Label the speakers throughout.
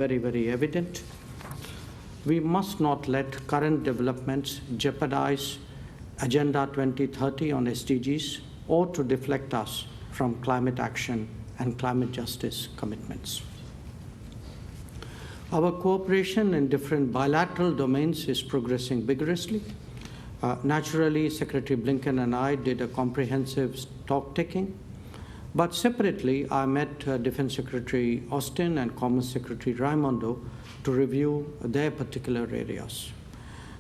Speaker 1: very, very evident. We must not let current developments jeopardize Agenda 2030 on SDGs or to deflect us from climate action and climate justice commitments. Our cooperation in different bilateral domains is progressing vigorously. Naturally, Secretary Blinken and I did a comprehensive stock-taking, but separately, I met Defense Secretary Austin and Commerce Secretary Raimondo to review their particular areas.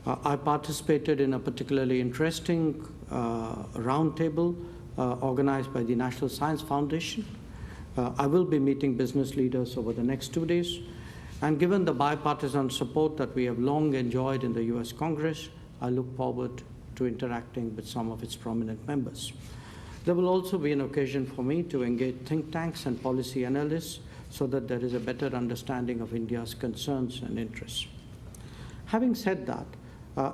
Speaker 1: I participated in a particularly interesting roundtable organized by the National Science Foundation. I will be meeting business leaders over the next 2 days, and given the bipartisan support that we have long enjoyed in the US Congress, I look forward to interacting with some of its prominent members. There will also be an occasion for me to engage think tanks and policy analysts so that there is a better understanding of India's concerns and interests. Having said that,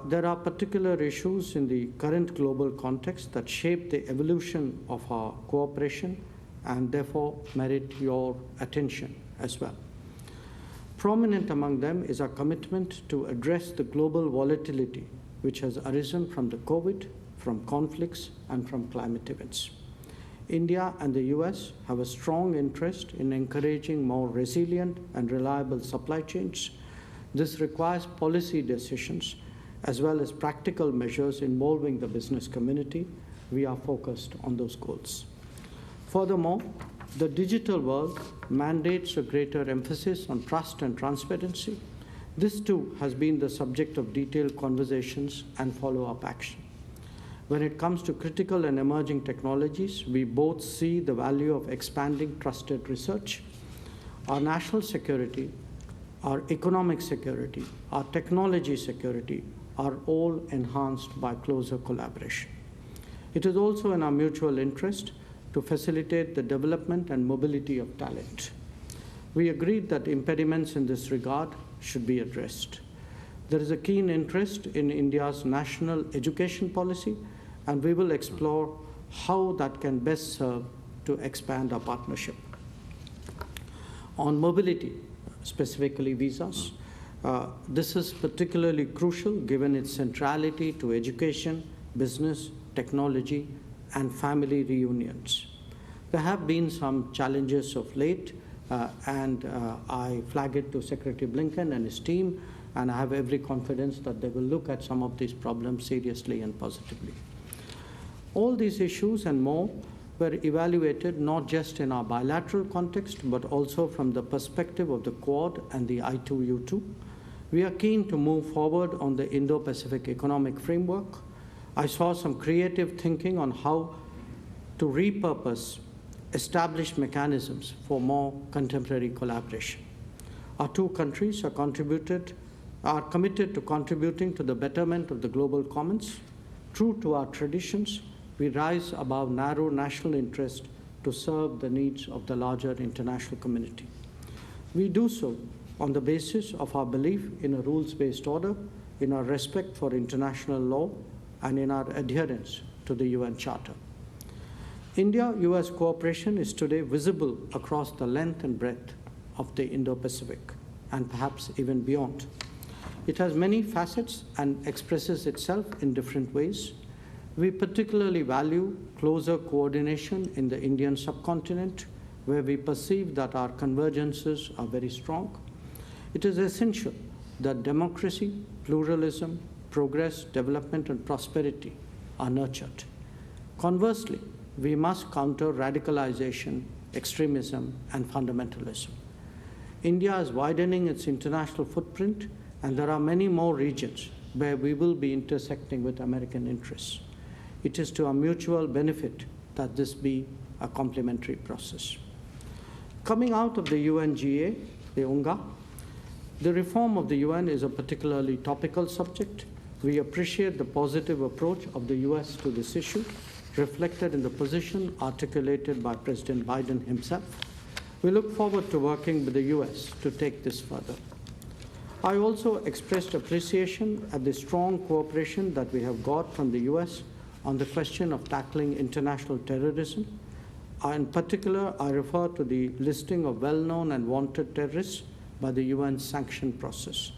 Speaker 1: there are particular issues in the current global context that shape the evolution of our cooperation and therefore merit your attention as well. Prominent among them is our commitment to address the global volatility which has arisen from the COVID, from conflicts, and from climate events. India and the US have a strong interest in encouraging more resilient and reliable supply chains. This requires policy decisions as well as practical measures involving the business community. We are focused on those goals. Furthermore, the digital world mandates a greater emphasis on trust and transparency. This too has been the subject of detailed conversations and follow-up action. When it comes to critical and emerging technologies, we both see the value of expanding trusted research. Our national security, our economic security, our technology security are all enhanced by closer collaboration. It is also in our mutual interest to facilitate the development and mobility of talent. We agreed that impediments in this regard should be addressed. There is a keen interest in India's national education policy, and we will explore how that can best serve to expand our partnership. On mobility, specifically visas, this is particularly crucial given its centrality to education, business, technology, and family reunions. There have been some challenges of late, and I flag it to Secretary Blinken and his team, and I have every confidence that they will look at some of these problems seriously and positively. All these issues and more were evaluated not just in our bilateral context, but also from the perspective of the Quad and the I2U2. We are keen to move forward on the Indo-Pacific Economic Framework. I saw some creative thinking on how to repurpose established mechanisms for more contemporary collaboration. Our two countries are committed to contributing to the betterment of the global commons. True to our traditions, we rise above narrow national interest to serve the needs of the larger international community. We do so on the basis of our belief in a rules-based order, in our respect for international law, and in our adherence to the UN Charter. India-US cooperation is today visible across the length and breadth of the Indo-Pacific, and perhaps even beyond. It has many facets and expresses itself in different ways. We particularly value closer coordination in the Indian subcontinent, where we perceive that our convergences are very strong. It is essential that democracy, pluralism, progress, development, and prosperity are nurtured. Conversely, we must counter radicalization, extremism, and fundamentalism. India is widening its international footprint, and there are many more regions where we will be intersecting with American interests. It is to our mutual benefit that this be a complementary process. Coming out of the UNGA, the UNGA, the reform of the UN is a particularly topical subject. We appreciate the positive approach of the US to this issue, reflected in the position articulated by President Biden himself. We look forward to working with the US to take this further. I also expressed appreciation at the strong cooperation that we have got from the US on the question of tackling international terrorism. In particular, I refer to the listing of well-known and wanted terrorists by the UN sanction process.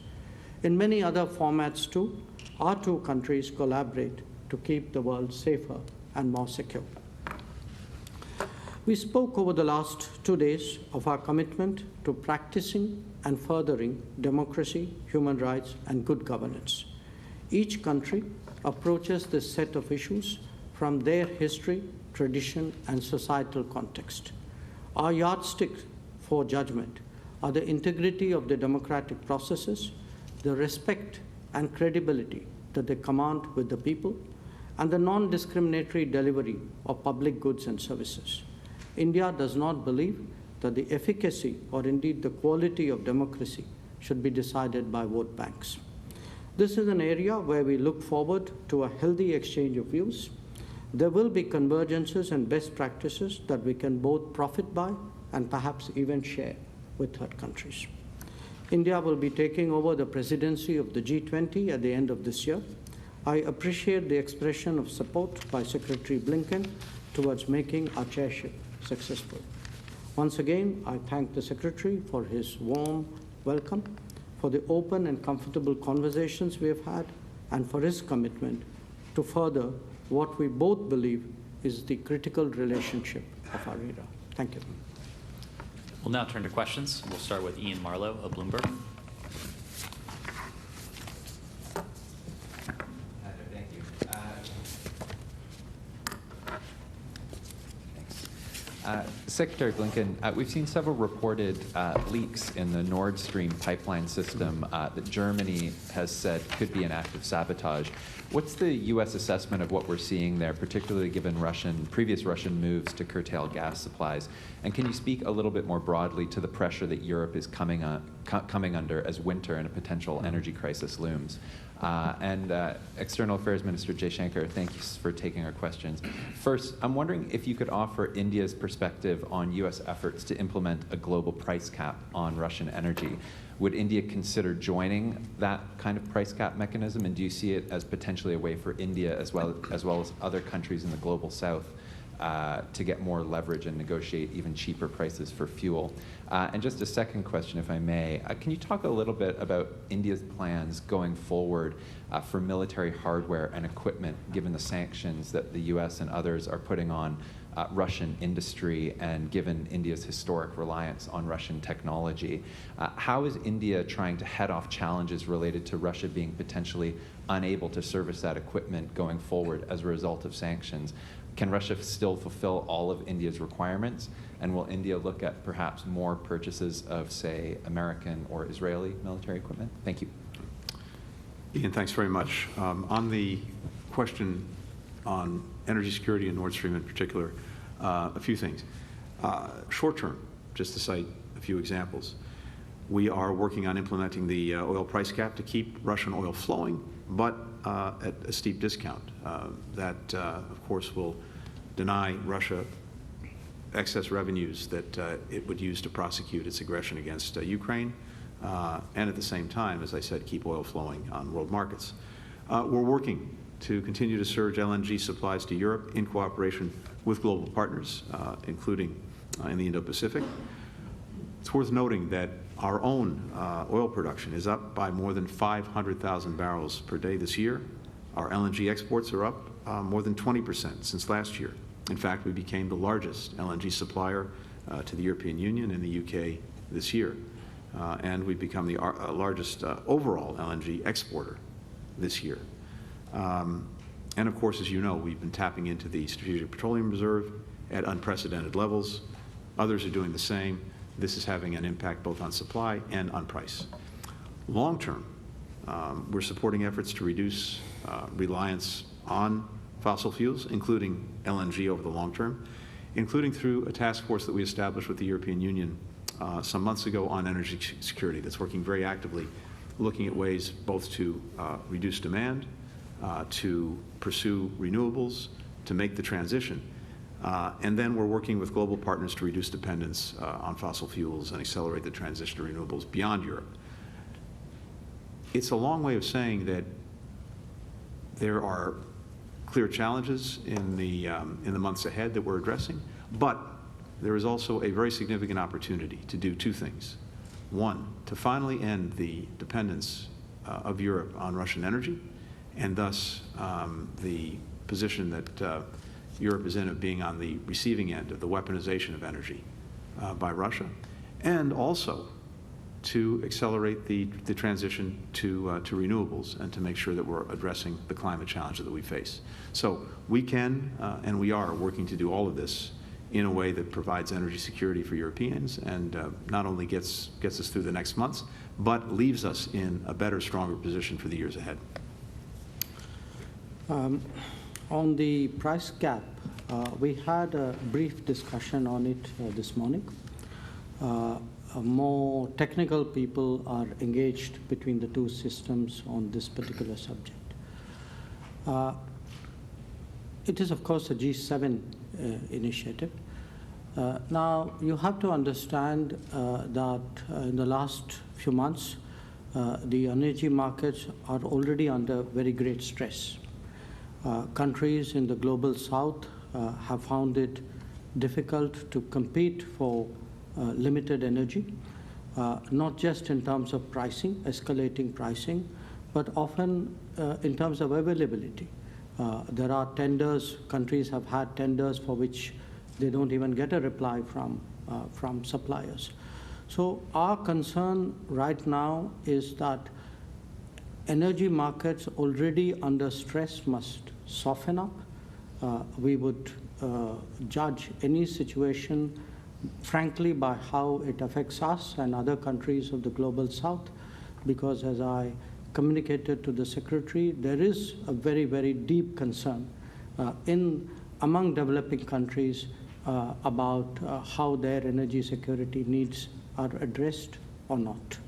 Speaker 1: In many other formats too, our two countries collaborate to keep the world safer and more secure. We spoke over the last 2 days of our commitment to practicing and furthering democracy, human rights, and good governance. Each country approaches this set of issues from their history, tradition, and societal context. Our yardsticks for judgment are the integrity of the democratic processes, the respect and credibility that they command with the people, and the non-discriminatory delivery of public goods and services. India does not believe that the efficacy or indeed the quality of democracy should be decided by vote banks. This is an area where we look forward to a healthy exchange of views. There will be convergences and best practices that we can both profit by and perhaps even share with third countries. India will be taking over the presidency of the G20 at the end of this year. I appreciate the expression of support by Secretary Blinken towards making our chairship successful. Once again, I thank the Secretary for his warm welcome, for the open and comfortable conversations we have had, and for his commitment to further what we both believe is the critical relationship of our era. Thank you.
Speaker 2: We'll now turn to questions. We'll start with Ian Marlowe of Bloomberg.
Speaker 3: Thank you. Secretary Blinken, we've seen several reported leaks in the Nord Stream pipeline system that Germany has said could be an act of sabotage. What's the U.S. assessment of what we're seeing there, particularly given previous Russian moves to curtail gas supplies? And can you speak a little bit more broadly to the pressure that Europe is coming under as winter and a potential energy crisis looms? External Affairs Minister Jaishankar, thank you for taking our questions. First, I'm wondering if you could offer India's perspective on U.S. efforts to implement a global price cap on Russian energy. Would India consider joining that kind of price cap mechanism, and do you see it as potentially a way for India as well as other countries in the global south to get more leverage and negotiate even cheaper prices for fuel? And just a second question, if I may, can you talk a little bit about India's plans going forward for military hardware and equipment, given the sanctions that the U.S. and others are putting on Russian industry, and given India's historic reliance on Russian technology? How is India trying to head off challenges related to Russia being potentially unable to service that equipment going forward as a result of sanctions? Can Russia still fulfill all of India's requirements? And will India look at perhaps more purchases of, say, American or Israeli military equipment? Thank you.
Speaker 4: Ian, thanks very much. On the question on energy security and Nord Stream in particular, a few things. Short term, just to cite a few examples, we are working on implementing the oil price cap to keep Russian oil flowing, but at a steep discount. That, of course, will deny Russia excess revenues that it would use to prosecute its aggression against Ukraine, and at the same time, as I said, keep oil flowing on world markets. We're working to continue to surge LNG supplies to Europe in cooperation with global partners, including in the Indo-Pacific. It's worth noting that our own oil production is up by more than 500,000 barrels per day this year. Our LNG exports are up more than 20% since last year. In fact, we became the largest LNG supplier to the European Union and the UK this year. And we've become the largest overall LNG exporter this year. And of course, as you know, we've been tapping into the Strategic Petroleum Reserve at unprecedented levels. Others are doing the same. This is having an impact both on supply and on price. Long term, we're supporting efforts to reduce reliance on fossil fuels, including LNG over the long term, including through a task force that we established with the European Union some months ago on energy security that's working very actively, looking at ways both to reduce demand, to pursue renewables, to make the transition. And then we're working with global partners to reduce dependence on fossil fuels and accelerate the transition to renewables beyond Europe. It's a long way of saying that there are clear challenges in the months ahead that we're addressing, but there is also a very significant opportunity to do two things. One, to finally end the dependence of Europe on Russian energy, and thus the position that Europe is in of being on the receiving end of the weaponization of energy by Russia, and also to accelerate the transition to renewables and to make sure that we're addressing the climate challenge that we face. So we can and we are working to do all of this in a way that provides energy security for Europeans and not only gets us through the next months, but leaves us in a better, stronger position for the years ahead.
Speaker 1: On the price cap, we had a brief discussion on it this morning. More technical people are engaged between the two systems on this particular subject. It is, of course, a G7 initiative. Now, you have to understand that in the last few months, the energy markets are already under very great stress. Countries in the global south have found it difficult to compete for limited energy, not just in terms of pricing, escalating pricing, but often in terms of availability. There are tenders, countries have had tenders for which they don't even get a reply from suppliers. So our concern right now is that energy markets already under stress must soften up. We would judge any situation frankly by how it affects us and other countries of the global south, because as I communicated to the Secretary, there is a very, very deep concern among developing countries about how their energy security needs are addressed or not.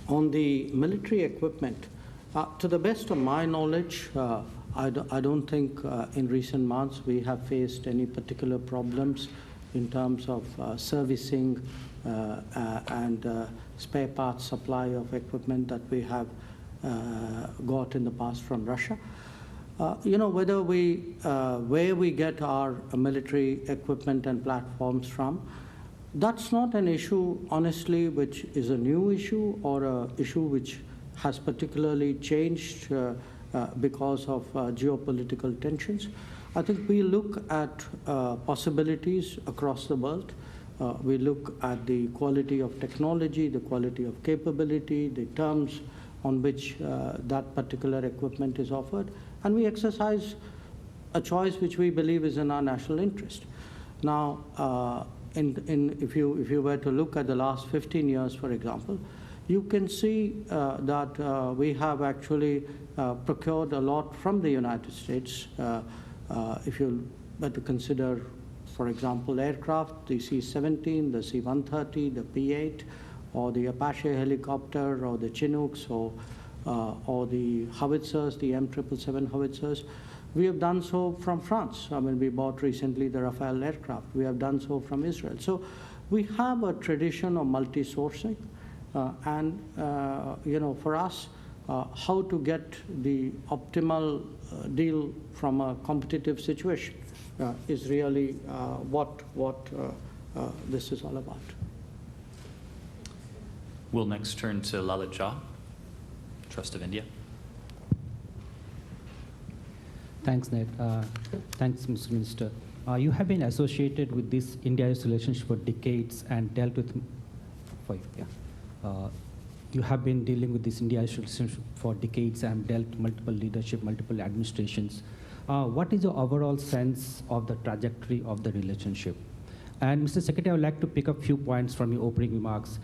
Speaker 1: On the military equipment, to the best of my knowledge, I don't think in recent months we have faced any particular problems in terms of servicing and spare parts supply of equipment that we have got in the past from Russia. Whether where we get our military equipment and platforms from, that's not an issue, honestly, which is a new issue or an issue which has particularly changed because of geopolitical tensions. I think we look at possibilities across the world. We look at the quality of technology, the quality of capability, the terms on which that particular equipment is offered, and we exercise a choice which we believe is in our national interest. Now, if you were to look at the last 15 years, for example, you can see that we have actually procured a lot from the United States. If you were to consider, for example, aircraft, the C-17, the C-130, the P-8, or the Apache helicopter, or the Chinooks, or the howitzers, the M777 howitzers. We have done so from France. I mean, we bought recently the Rafale aircraft. We have done so from Israel. So we have a tradition of multi-sourcing. And for us, how to get the optimal deal from a competitive situation is really what this is all about.
Speaker 2: We'll next turn to Lalit Jha, Trust of India.
Speaker 5: Thanks, Ned. Thanks, Mr. Minister. You have been associated with this India-US relationship for decades and dealt with, you have been dealing with this India-US relationship for decades and dealt multiple leadership, multiple administrations. What is your overall sense of the trajectory of the relationship? And Mr. Secretary, I would like to pick up a few points from your opening remarks.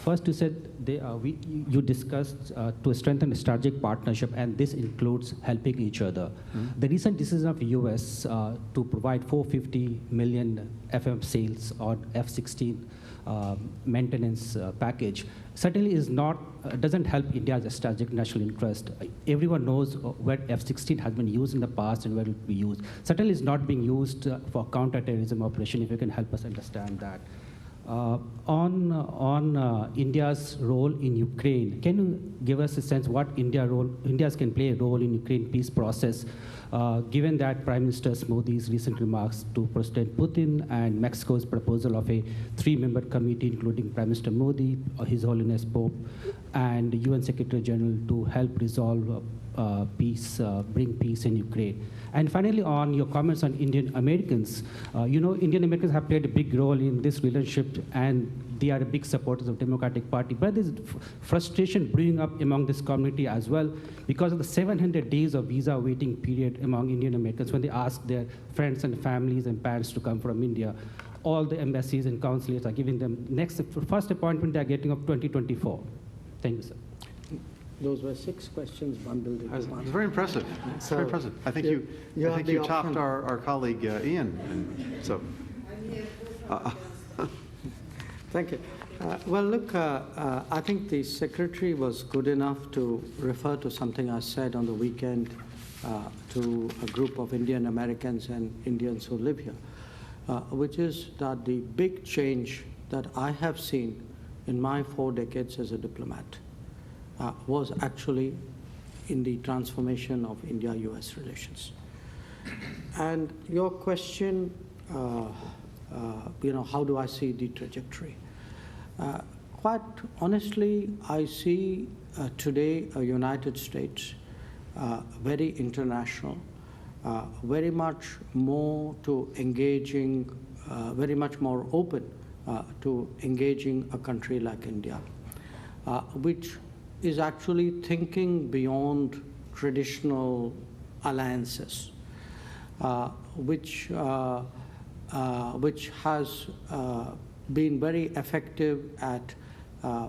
Speaker 5: First, you said you discussed to strengthen a strategic partnership, and this includes helping each other. Mm-hmm. The recent decision of the U.S. To provide $450 million FM sales or F-16 maintenance package certainly doesn't help India's strategic national interest. Everyone knows where F-16 has been used in the past and where it will be used. Certainly is not being used for counterterrorism operation, if you can help us understand that. On India's role in Ukraine, can you give us a sense what India's can play a role in Ukraine peace process, given that Prime Minister Modi's recent remarks to President Putin and Mexico's proposal of a 3-member committee, including Prime Minister Modi, His Holiness Pope, and UN Secretary General to help resolve peace, bring peace in Ukraine. And finally, on your comments on Indian Americans, Indian Americans have played a big role in this relationship, and they are big supporters of Democratic Party. But there's frustration brewing up among this community as well because of the 700 days of visa waiting period among Indian Americans when they ask their friends and families and parents to come from India. All the embassies and consulates are giving them first appointment they are getting of 2024. Thank you, sir.
Speaker 1: Those were 6 questions bundled into
Speaker 4: It's
Speaker 1: one.
Speaker 4: very impressive.
Speaker 1: So,
Speaker 4: very impressive. I think
Speaker 1: you have the
Speaker 4: topped
Speaker 1: option.
Speaker 4: our colleague Ian. And so,
Speaker 1: Thank you. Well, look, I think the Secretary was good enough to refer to something I said on the weekend to a group of Indian Americans and Indians who live here, which is that the big change that I have seen in my 4 decades as a diplomat was actually in the transformation of India-US relations. And your question, how do I see the trajectory? Quite honestly, I see today a United States very international, very much more to engaging, very much more open to engaging a country like India, which is actually thinking beyond traditional alliances, which has been very effective at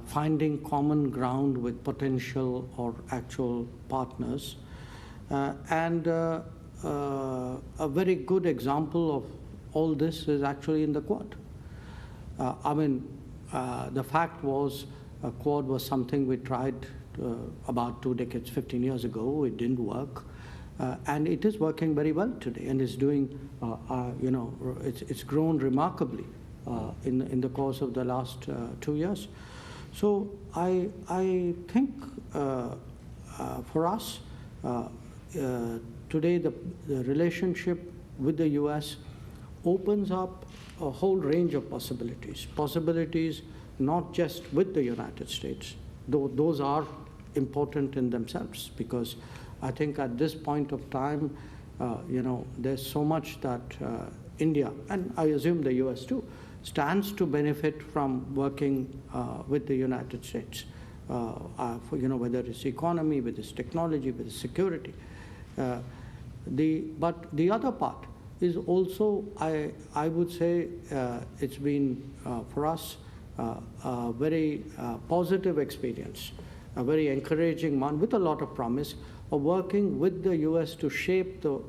Speaker 1: finding common ground with potential or actual partners. And a very good example of all this is actually in the Quad. The fact was, Quad was something we tried about 2 decades, 15 years ago. It didn't work. And it is working very well today, and is doing, it's grown remarkably in the course of the last 2 years. So I think for us, today the relationship with the US opens up a whole range of possibilities not just with the United States, though those are important in themselves, because I think at this point of time, there's so much that India, and I assume the US too, stands to benefit from working with the United States, whether it's economy, with its technology, with its security. But the other part is also, I would say, it's been for us a very positive experience, a very encouraging one with a lot of promise of working with the US to shape the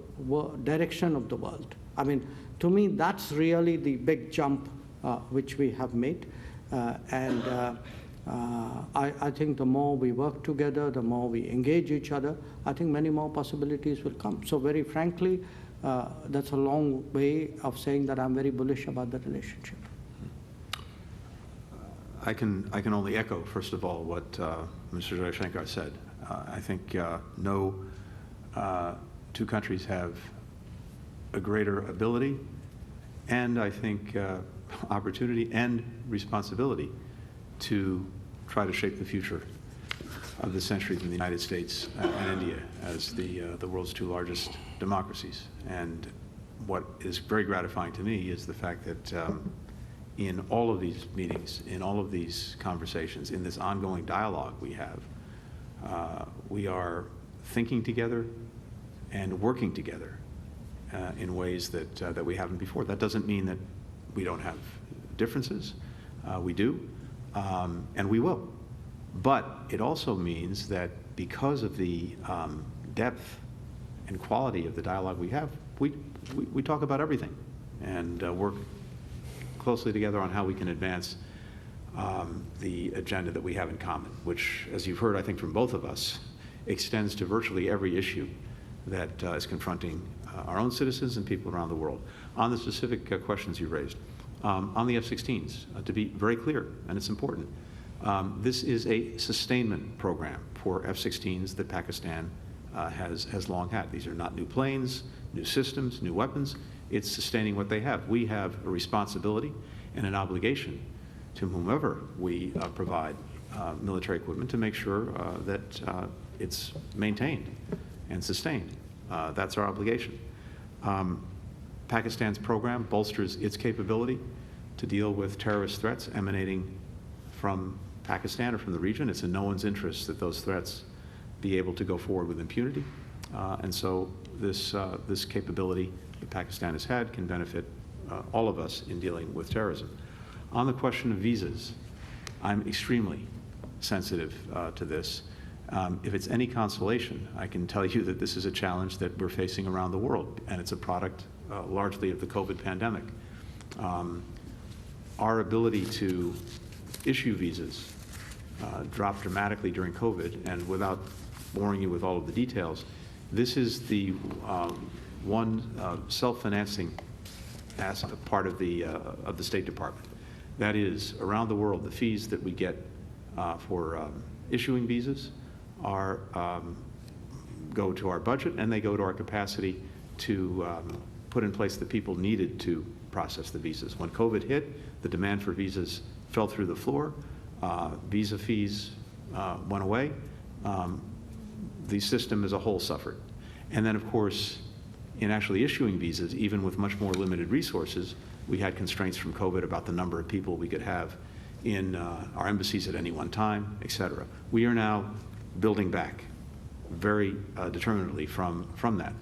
Speaker 1: direction of the world. To me, that's really the big jump which we have made. I think the more we work together, the more we engage each other, I think many more possibilities will come. So very frankly, that's a long way of saying that I'm very bullish about the relationship.
Speaker 4: I can only echo, first of all, what Mr. Jaishankar said. I think no 2 countries have a greater ability, and I think opportunity and responsibility to try to shape the future of the century than the United States and India as the world's 2 largest democracies. And what is very gratifying to me is the fact that in all of these meetings, in all of these conversations, in this ongoing dialogue we have, we are thinking together and working together in ways that we haven't before. That doesn't mean that we don't have differences. We do, and we will. But it also means that because of the depth and quality of the dialogue we have, we talk about everything and work closely together on how we can advance the agenda that we have in common, which, as you've heard, I think, from both of us, extends to virtually every issue that is confronting our own citizens and people around the world. On the specific questions you raised, On the F-16s, to be very clear, and it's important, this is a sustainment program for F-16s that Pakistan has long had. These are not new planes, new systems, new weapons. It's sustaining what they have. We have a responsibility and an obligation to whomever we provide military equipment to make sure that it's maintained and sustained. That's our obligation. Pakistan's program bolsters its capability to deal with terrorist threats emanating from Pakistan or from the region. It's in no one's interest that those threats be able to go forward with impunity. And so this capability that Pakistan has had can benefit all of us in dealing with terrorism. On the question of visas, I'm extremely sensitive to this. If it's any consolation, I can tell you that this is a challenge that we're facing around the world, and it's a product largely of the COVID pandemic. Our ability to issue visas dropped dramatically during COVID, and without boring you with all of the details, this is the one self-financing part of the State Department. That is, around the world, the fees that we get for issuing visas are go to our budget, and they go to our capacity to put in place the people needed to process the visas. When COVID hit, the demand for visas fell through the floor. Visa fees went away. The system as a whole suffered. And then, of course, in actually issuing visas, even with much more limited resources, we had constraints from COVID about the number of people we could have in our embassies at any one time, et cetera. We are now building back very determinedly from that.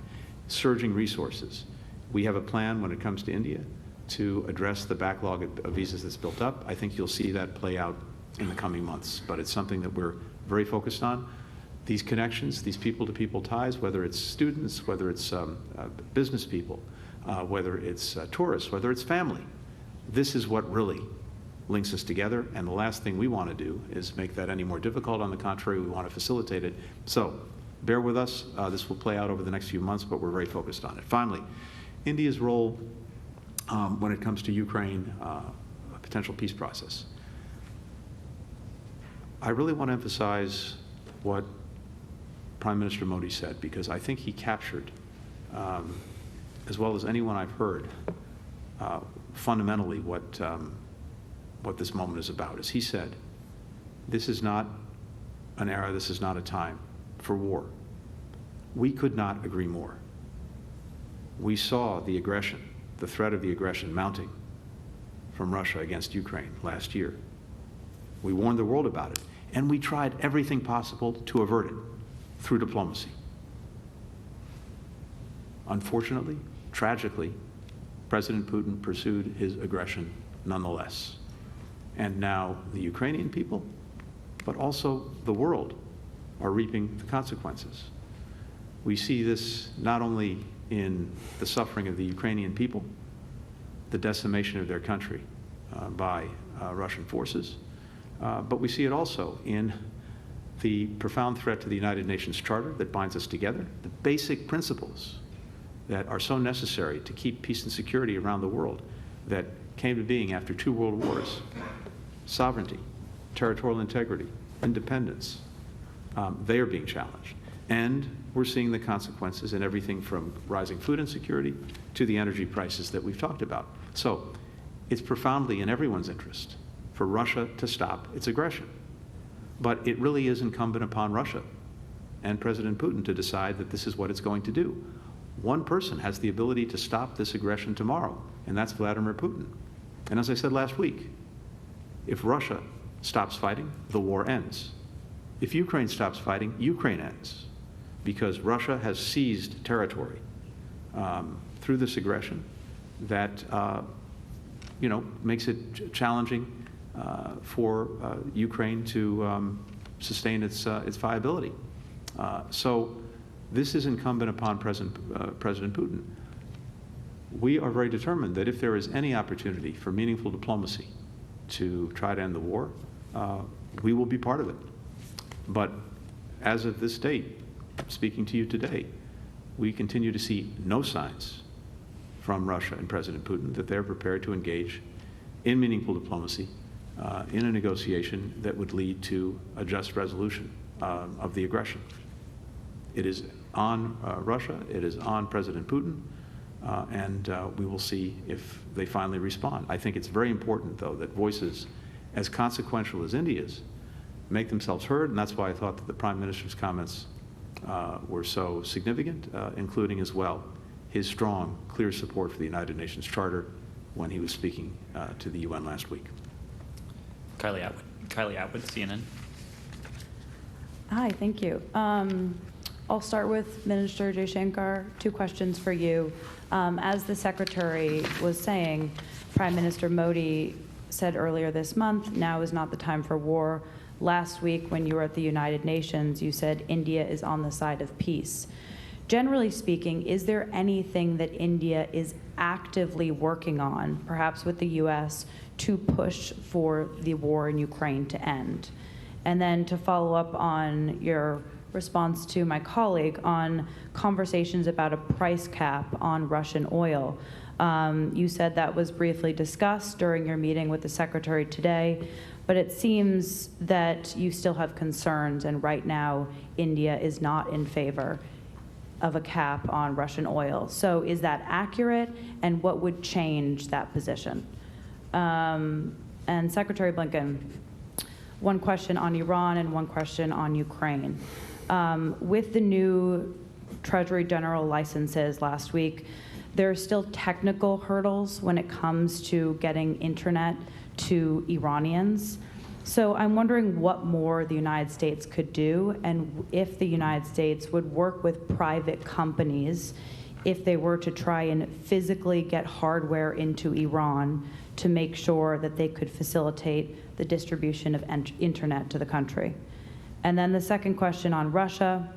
Speaker 4: Surging resources. We have a plan when it comes to India to address the backlog of visas that's built up. I think you'll see that play out in the coming months, but it's something that we're very focused on. These connections, these people-to-people ties, whether it's students, whether it's business people, whether it's tourists, whether it's family, this is what really links us together, and the last thing we want to do is make that any more difficult. On the contrary, we want to facilitate it. So bear with us. This will play out over the next few months, but we're very focused on it. Finally, India's role when it comes to Ukraine, a potential peace process. I really want to emphasize what Prime Minister Modi said, because I think he captured, as well as anyone I've heard, fundamentally what this moment is about. As he said, this is not an era, this is not a time for war. We could not agree more. We saw the aggression, the threat of the aggression mounting from Russia against Ukraine last year. We warned the world about it, and we tried everything possible to avert it through diplomacy. Unfortunately, tragically, President Putin pursued his aggression nonetheless. And now the Ukrainian people, but also the world, are reaping the consequences. We see this not only in the suffering of the Ukrainian people, the decimation of their country by Russian forces, but we see it also in the profound threat to the United Nations Charter that binds us together, the basic principles that are so necessary to keep peace and security around the world that came to being after 2 world wars. Sovereignty, territorial integrity, independence, they are being challenged. And we're seeing the consequences in everything from rising food insecurity to the energy prices that we've talked about. So it's profoundly in everyone's interest for Russia to stop its aggression. But it really is incumbent upon Russia and President Putin to decide that this is what it's going to do. One person has the ability to stop this aggression tomorrow, and that's Vladimir Putin. And as I said last week, if Russia stops fighting, the war ends. If Ukraine stops fighting, Ukraine ends, because Russia has seized territory through this aggression that makes it challenging for Ukraine to sustain its viability. So this is incumbent upon President Putin. We are very determined that if there is any opportunity for meaningful diplomacy to try to end the war, we will be part of it. But as of this date, speaking to you today, we continue to see no signs from Russia and President Putin that they're prepared to engage in meaningful diplomacy, in a negotiation that would lead to a just resolution of the aggression. It is on Russia, it is on President Putin, and we will see if they finally respond. I think it's very important, though, that voices as consequential as India's make themselves heard, and that's why I thought that the Prime Minister's comments were so significant, including as well his strong, clear support for the United Nations Charter when he was speaking to the UN last week.
Speaker 2: Kylie Atwood, CNN.
Speaker 6: Hi, thank you. I'll start with Minister Jaishankar. 2 questions for you. As the Secretary was saying, Prime Minister Modi said earlier this month, now is not the time for war. Last week, when you were at the United Nations, you said India is on the side of peace. Generally speaking, is there anything that India is actively working on, perhaps with the U.S., to push for the war in Ukraine to end? And then to follow up on your response to my colleague on conversations about a price cap on Russian oil. You said that was briefly discussed during your meeting with the Secretary today, but it seems that you still have concerns, and right now India is not in favor of a cap on Russian oil. So is that accurate, and what would change that position? And Secretary Blinken, 1 question on Iran and 1 question on Ukraine. With the new Treasury General licenses last week, there are still technical hurdles when it comes to getting internet to Iranians. So I'm wondering what more the United States could do, and if the United States would work with private companies if they were to try and physically get hardware into Iran to make sure that they could facilitate the distribution of internet to the country. And then the second question on Russia,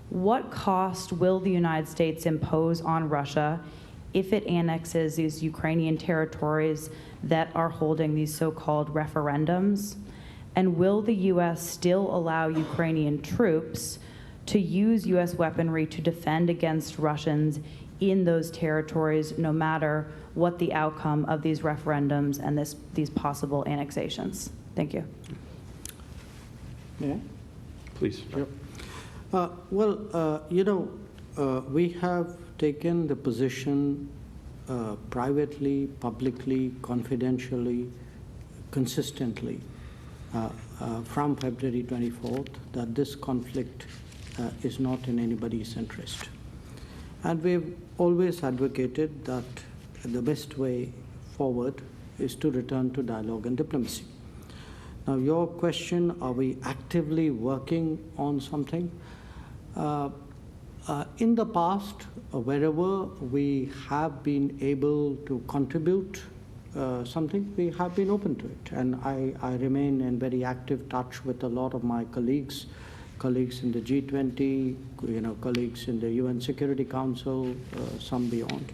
Speaker 6: what cost will the United States impose on Russia if it annexes these Ukrainian territories that are holding these so-called referendums? And will the U.S. still allow Ukrainian troops to use U.S. weaponry to defend against Russians in those territories, no matter what the outcome of these referendums and these possible annexations? Thank you.
Speaker 1: Yeah.
Speaker 4: Please.
Speaker 1: Yep. We have taken the position privately, publicly, confidentially, consistently from February 24th that this conflict is not in anybody's interest. And we've always advocated that the best way forward is to return to dialogue and diplomacy. Now, your question, are we actively working on something? In the past, wherever we have been able to contribute something, we have been open to it. And I remain in very active touch with a lot of my colleagues in the G20, colleagues in the UN Security Council, some beyond.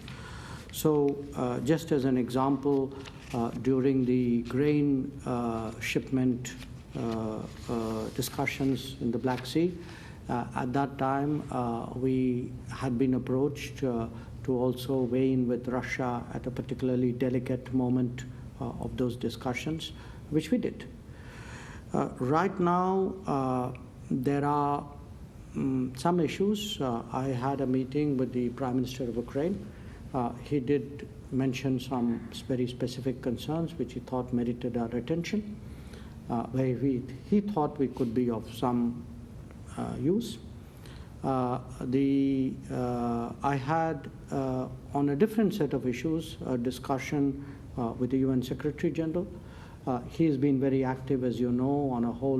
Speaker 1: So just as an example, during the grain shipment discussions in the Black Sea, at that time we had been approached to also weigh in with Russia at a particularly delicate moment of those discussions, which we did. Right now, there are some issues. I had a meeting with the Prime Minister of Ukraine. He did mention some very specific concerns which he thought merited our attention, where he thought we could be of some use. I had, on a different set of issues, a discussion with the UN Secretary General. He's been very active, as you know, on a whole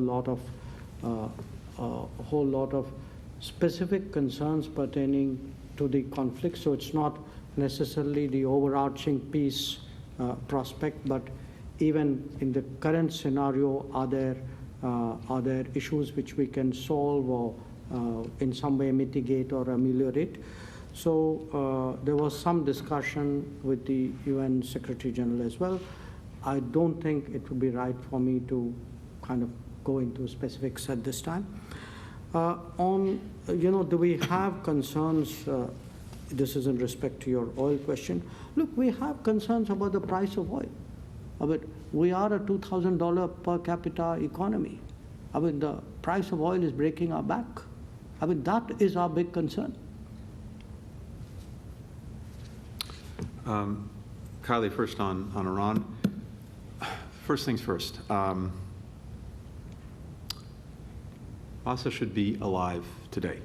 Speaker 1: lot of specific concerns pertaining to the conflict. So it's not necessarily the overarching peace prospect, but even in the current scenario, are there issues which we can solve or in some way mitigate or ameliorate? So there was some discussion with the UN Secretary General as well. I don't think it would be right for me to kind of go into specifics at this time. Do we have concerns? This is in respect to your oil question. Look, we have concerns about the price of oil. But we are a $2,000 per capita economy. I mean, the price of oil is breaking our back. I mean, that is our big concern.
Speaker 4: Kylie, first on Iran. First things first. Asa should be alive today.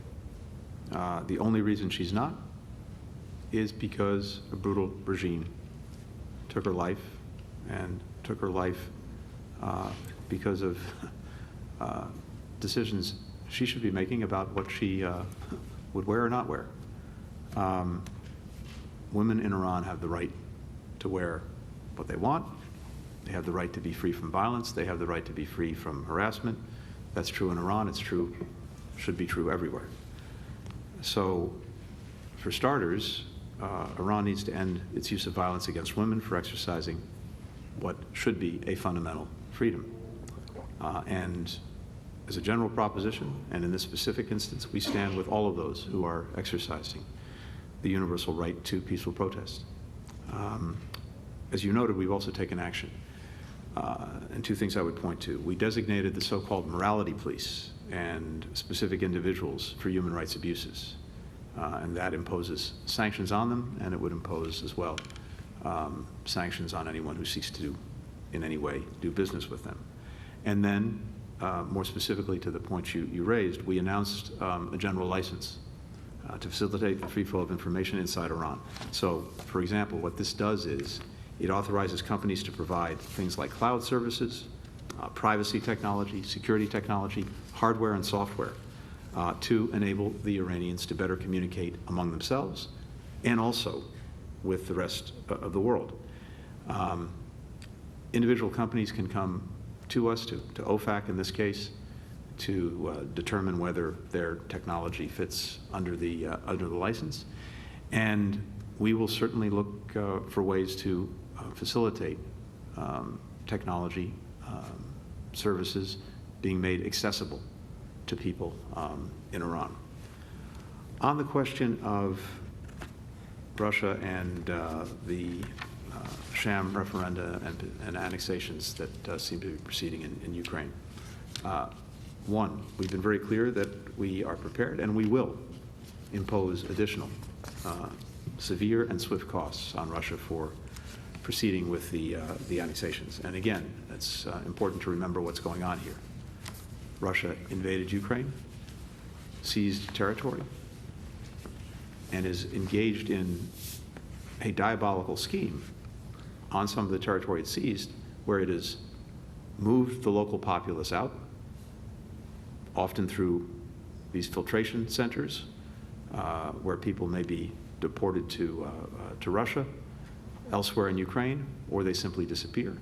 Speaker 4: The only reason she's not is because a brutal regime took her life, and took her life because of decisions she should be making about what she would wear or not wear. Women in Iran have the right to wear what they want. They have the right to be free from violence. They have the right to be free from harassment. That's true in Iran. It's true, should be true everywhere. So, for starters, Iran needs to end its use of violence against women for exercising what should be a fundamental freedom. And as a general proposition, and in this specific instance, we stand with all of those who are exercising the universal right to peaceful protest. As you noted, we've also taken action. And two things I would point to. We designated the so-called morality police and specific individuals for human rights abuses. And that imposes sanctions on them, and it would impose as well sanctions on anyone who seeks to, in any way, do business with them. And then, more specifically to the point you raised, we announced a general license to facilitate the free flow of information inside Iran. So, for example, what this does is it authorizes companies to provide things like cloud services, privacy technology, security technology, hardware and software to enable the Iranians to better communicate among themselves and also with the rest of the world. Individual companies can come to us, to OFAC in this case, to determine whether their technology fits under the license. And we will certainly look for ways to facilitate technology services being made accessible to people in Iran. On the question of Russia and the sham referenda and annexations that seem to be proceeding in Ukraine. One, we've been very clear that we are prepared and we will impose additional severe and swift costs on Russia for proceeding with the annexations. And again, it's important to remember what's going on here. Russia invaded Ukraine, seized territory, and is engaged in a diabolical scheme on some of the territory it seized, where it has moved the local populace out, often through these filtration centers, where people may be deported to Russia, elsewhere in Ukraine, or they simply disappear.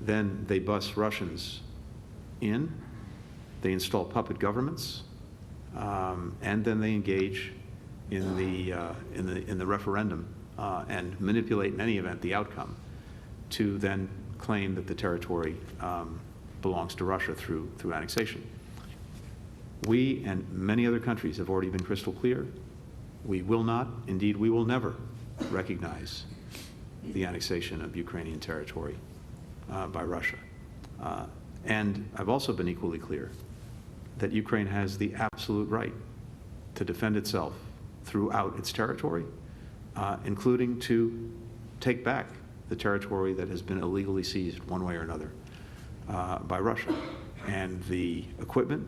Speaker 4: Then they bus Russians in, they install puppet governments, and then they engage in the referendum and manipulate in any event the outcome to then claim that the territory belongs to Russia through annexation. We and many other countries have already been crystal clear. We will not, indeed we will never recognize the annexation of Ukrainian territory by Russia. And I've also been equally clear that Ukraine has the absolute right to defend itself throughout its territory, including to take back the territory that has been illegally seized one way or another by Russia. And the equipment,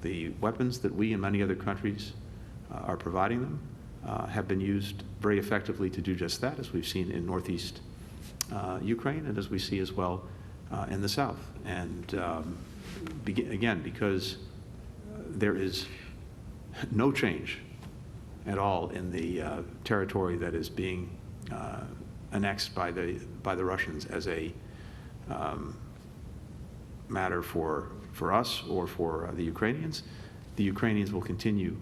Speaker 4: the weapons that we and many other countries are providing them have been used very effectively to do just that, as we've seen in northeast Ukraine and as we see as well in the south. And again, because there is no change at all in the territory that is being annexed by the Russians as a matter for us or for the Ukrainians will continue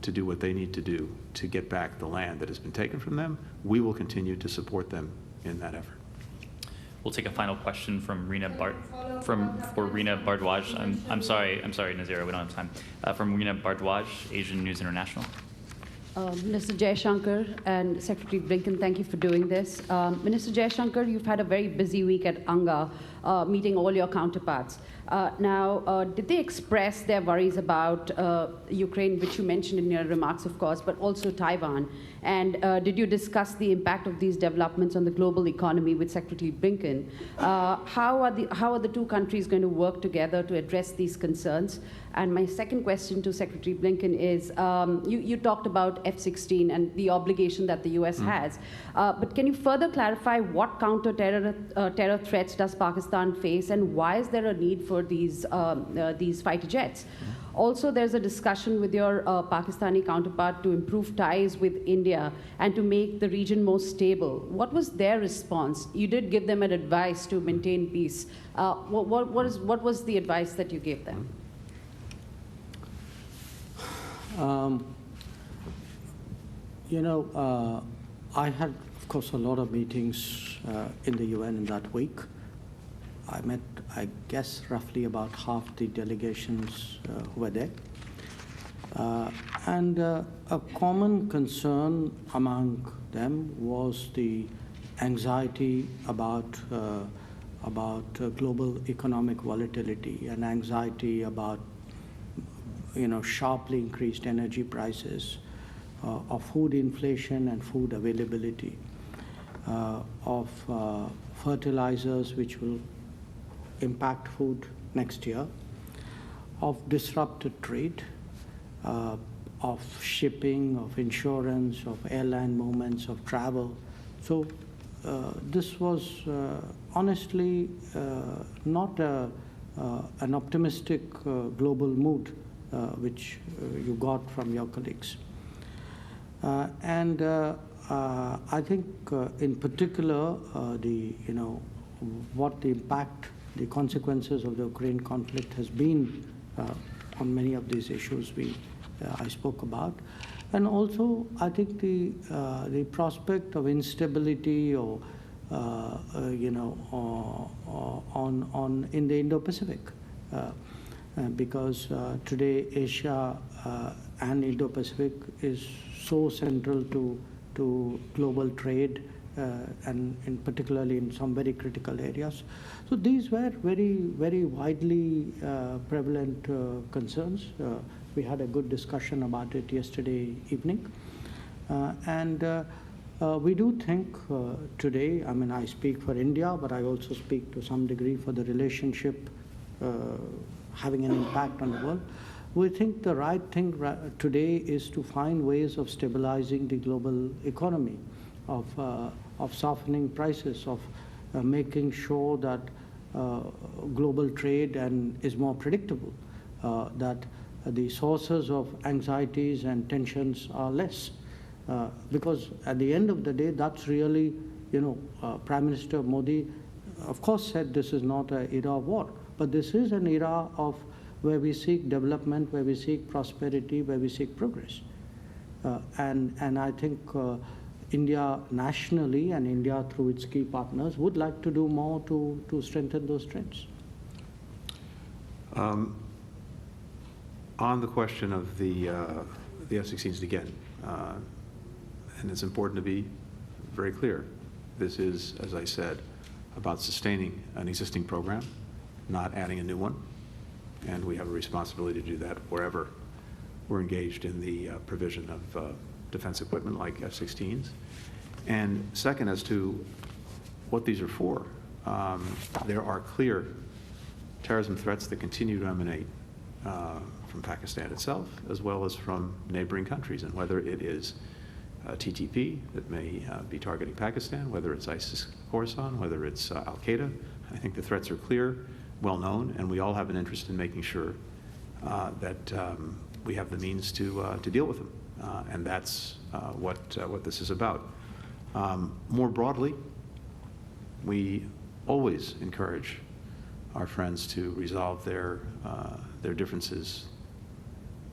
Speaker 4: to do what they need to do to get back the land that has been taken from them. We will continue to support them in that effort.
Speaker 2: We'll take a final question from Rina Bardwaj. I'm sorry, Nazira, we don't have time. From Rina Bardwaj, Asian News International.
Speaker 7: Minister Jaishankar and Secretary Blinken, thank you for doing this. Minister Jaishankar, you've had a very busy week at UNGA, meeting all your counterparts. Now, did they express their worries about Ukraine, which you mentioned in your remarks, of course, but also Taiwan? And did you discuss the impact of these developments on the global economy with Secretary Blinken? How are the two countries going to work together to address these concerns? And my second question to Secretary Blinken is, you talked about F-16 and the obligation that the U.S. has, but can you further clarify what counter-terror threats does Pakistan face, and why is there a need for these fighter jets? Also, there's a discussion with your Pakistani counterpart to improve ties with India and to make the region more stable. What was their response? You did give them an advice to maintain peace. What was the advice that you gave them?
Speaker 1: I had, of course, a lot of meetings in the UN in that week. I met, I guess, roughly about half the delegations who were there. And a common concern among them was the anxiety about global economic volatility and anxiety about sharply increased energy prices, of food inflation and food availability, of fertilizers which will impact food next year, of disrupted trade, of shipping, of insurance, of airline movements, of travel. So this was honestly not an optimistic global mood which you got from your colleagues. I think in particular what the impact, the consequences of the Ukraine conflict has been on many of these issues I spoke about. And also, I think the prospect of instability or in the Indo-Pacific, because today Asia and Indo-Pacific is so central to global trade, and particularly in some very critical areas. So these were very, very widely prevalent concerns. We had a good discussion about it yesterday evening. We do think today, I mean, I speak for India, but I also speak to some degree for the relationship having an impact on the world. We think the right thing today is to find ways of stabilizing the global economy, of softening prices, of making sure that global trade is more predictable, that the sources of anxieties and tensions are less. Because at the end of the day, that's really, Prime Minister Modi, of course, said this is not an era of war, but this is an era of where we seek development, where we seek prosperity, where we seek progress. And I think India nationally and India through its key partners would like to do more to strengthen those trends.
Speaker 4: On the question of the F-16s again, and it's important to be very clear, this is, as I said, about sustaining an existing program, not adding a new one. And we have a responsibility to do that wherever we're engaged in the provision of defense equipment like F-16s. And second, as to what these are for, there are clear terrorism threats that continue to emanate from Pakistan itself, as well as from neighboring countries. And whether it is TTP that may be targeting Pakistan, whether it's ISIS Khorasan, whether it's Al-Qaeda, I think the threats are clear, well known, and we all have an interest in making sure that we have the means to deal with them. And that's what this is about. More broadly, we always encourage our friends to resolve their differences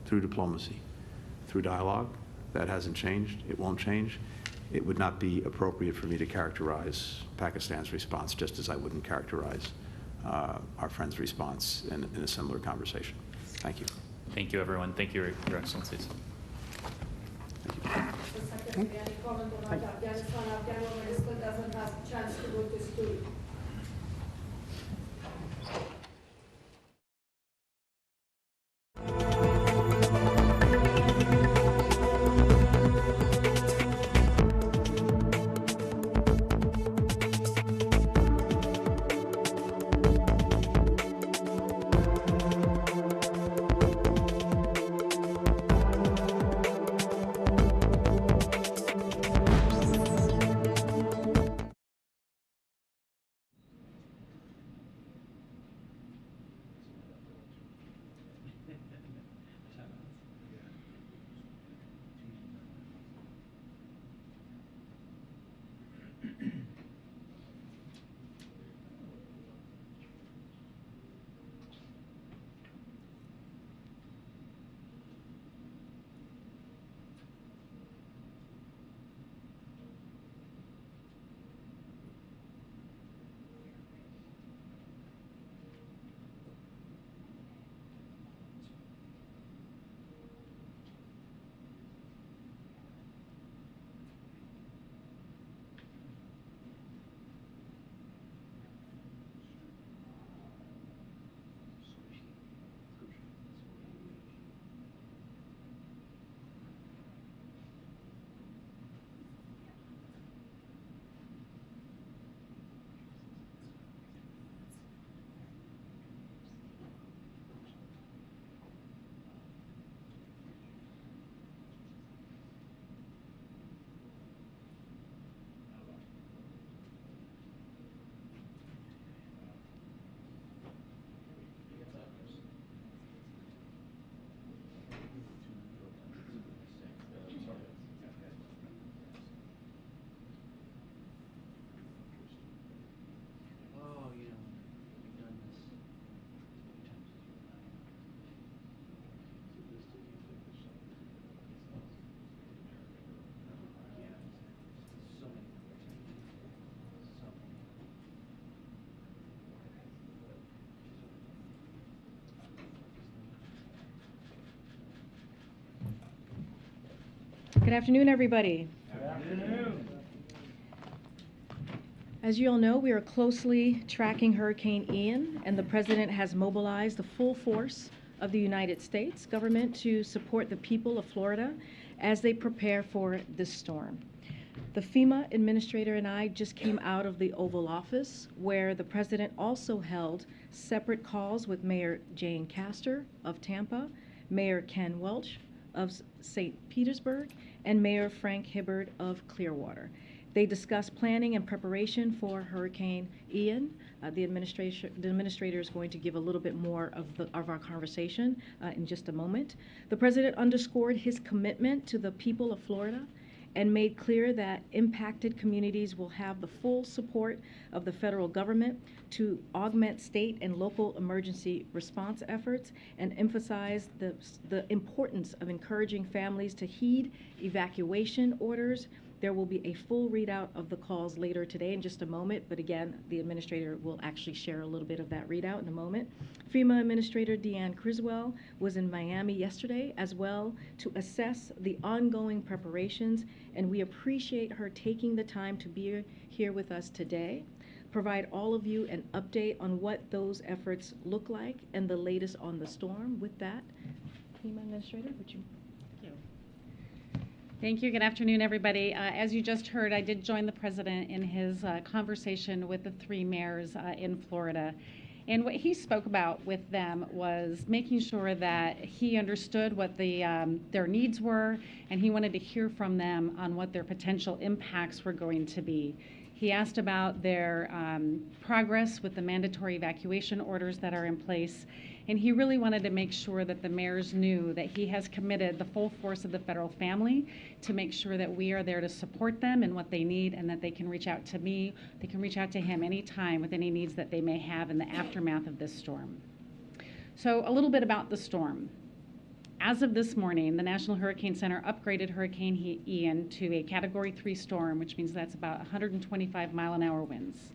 Speaker 4: through diplomacy, through dialogue. That hasn't changed. It won't change. It would not be appropriate for me to characterize Pakistan's response, just as I wouldn't characterize our friend's response in a similar conversation. Thank you.
Speaker 2: Thank you, everyone. Thank you, Your Excellencies.
Speaker 4: Thank you.
Speaker 8: Mr. Secretary, any comment on Afghanistan? Afghan still doesn't have a chance to go to school.
Speaker 9: Good afternoon, everybody. Good afternoon. As you all know, we are closely tracking Hurricane Ian, and the President has mobilized the full force of the United States government to support the people of Florida as they prepare for this storm. The FEMA administrator and I just came out of the Oval Office, where the President also held separate calls with Mayor Jane Castor of Tampa, Mayor Ken Welch of St. Petersburg, and Mayor Frank Hibbard of Clearwater. They discussed planning and preparation for Hurricane Ian. The administrator is going to give a little bit more of our conversation in just a moment. The President underscored his commitment to the people of Florida and made clear that impacted communities will have the full support of the federal government to augment state and local emergency response efforts, and emphasized the importance of encouraging families to heed evacuation orders. There will be a full readout of the calls later today in just a moment, but again, the administrator will actually share a little bit of that readout in a moment. FEMA Administrator Deanne Criswell was in Miami yesterday as well to assess the ongoing preparations, and we appreciate her taking the time to be here with us today, provide all of you an update on what those efforts look like and the latest on the storm. With that, FEMA Administrator, would you?
Speaker 10: Thank you. Good afternoon, everybody. As you just heard, I did join the President in his conversation with the three mayors in Florida. And what he spoke about with them was making sure that he understood what their needs were, and he wanted to hear from them on what their potential impacts were going to be. He asked about their progress with the mandatory evacuation orders that are in place, and he really wanted to make sure that the mayors knew that he has committed the full force of the federal family to make sure that we are there to support them in what they need, and that they can reach out to me, they can reach out to him anytime with any needs that they may have in the aftermath of this storm. So a little bit about the storm. As of this morning, the National Hurricane Center upgraded Hurricane Ian to a Category 3 storm, which means that's about 125 mile-an-hour winds.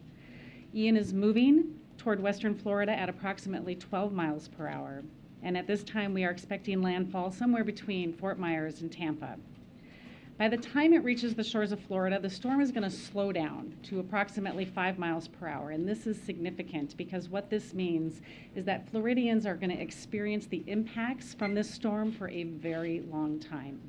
Speaker 10: Ian is moving toward western Florida at approximately 12 miles per hour, and at this time we are expecting landfall somewhere between Fort Myers and Tampa. By the time it reaches the shores of Florida, the storm is going to slow down to approximately 5 miles per hour. And this is significant because what this means is that Floridians are going to experience the impacts from this storm for a very long time.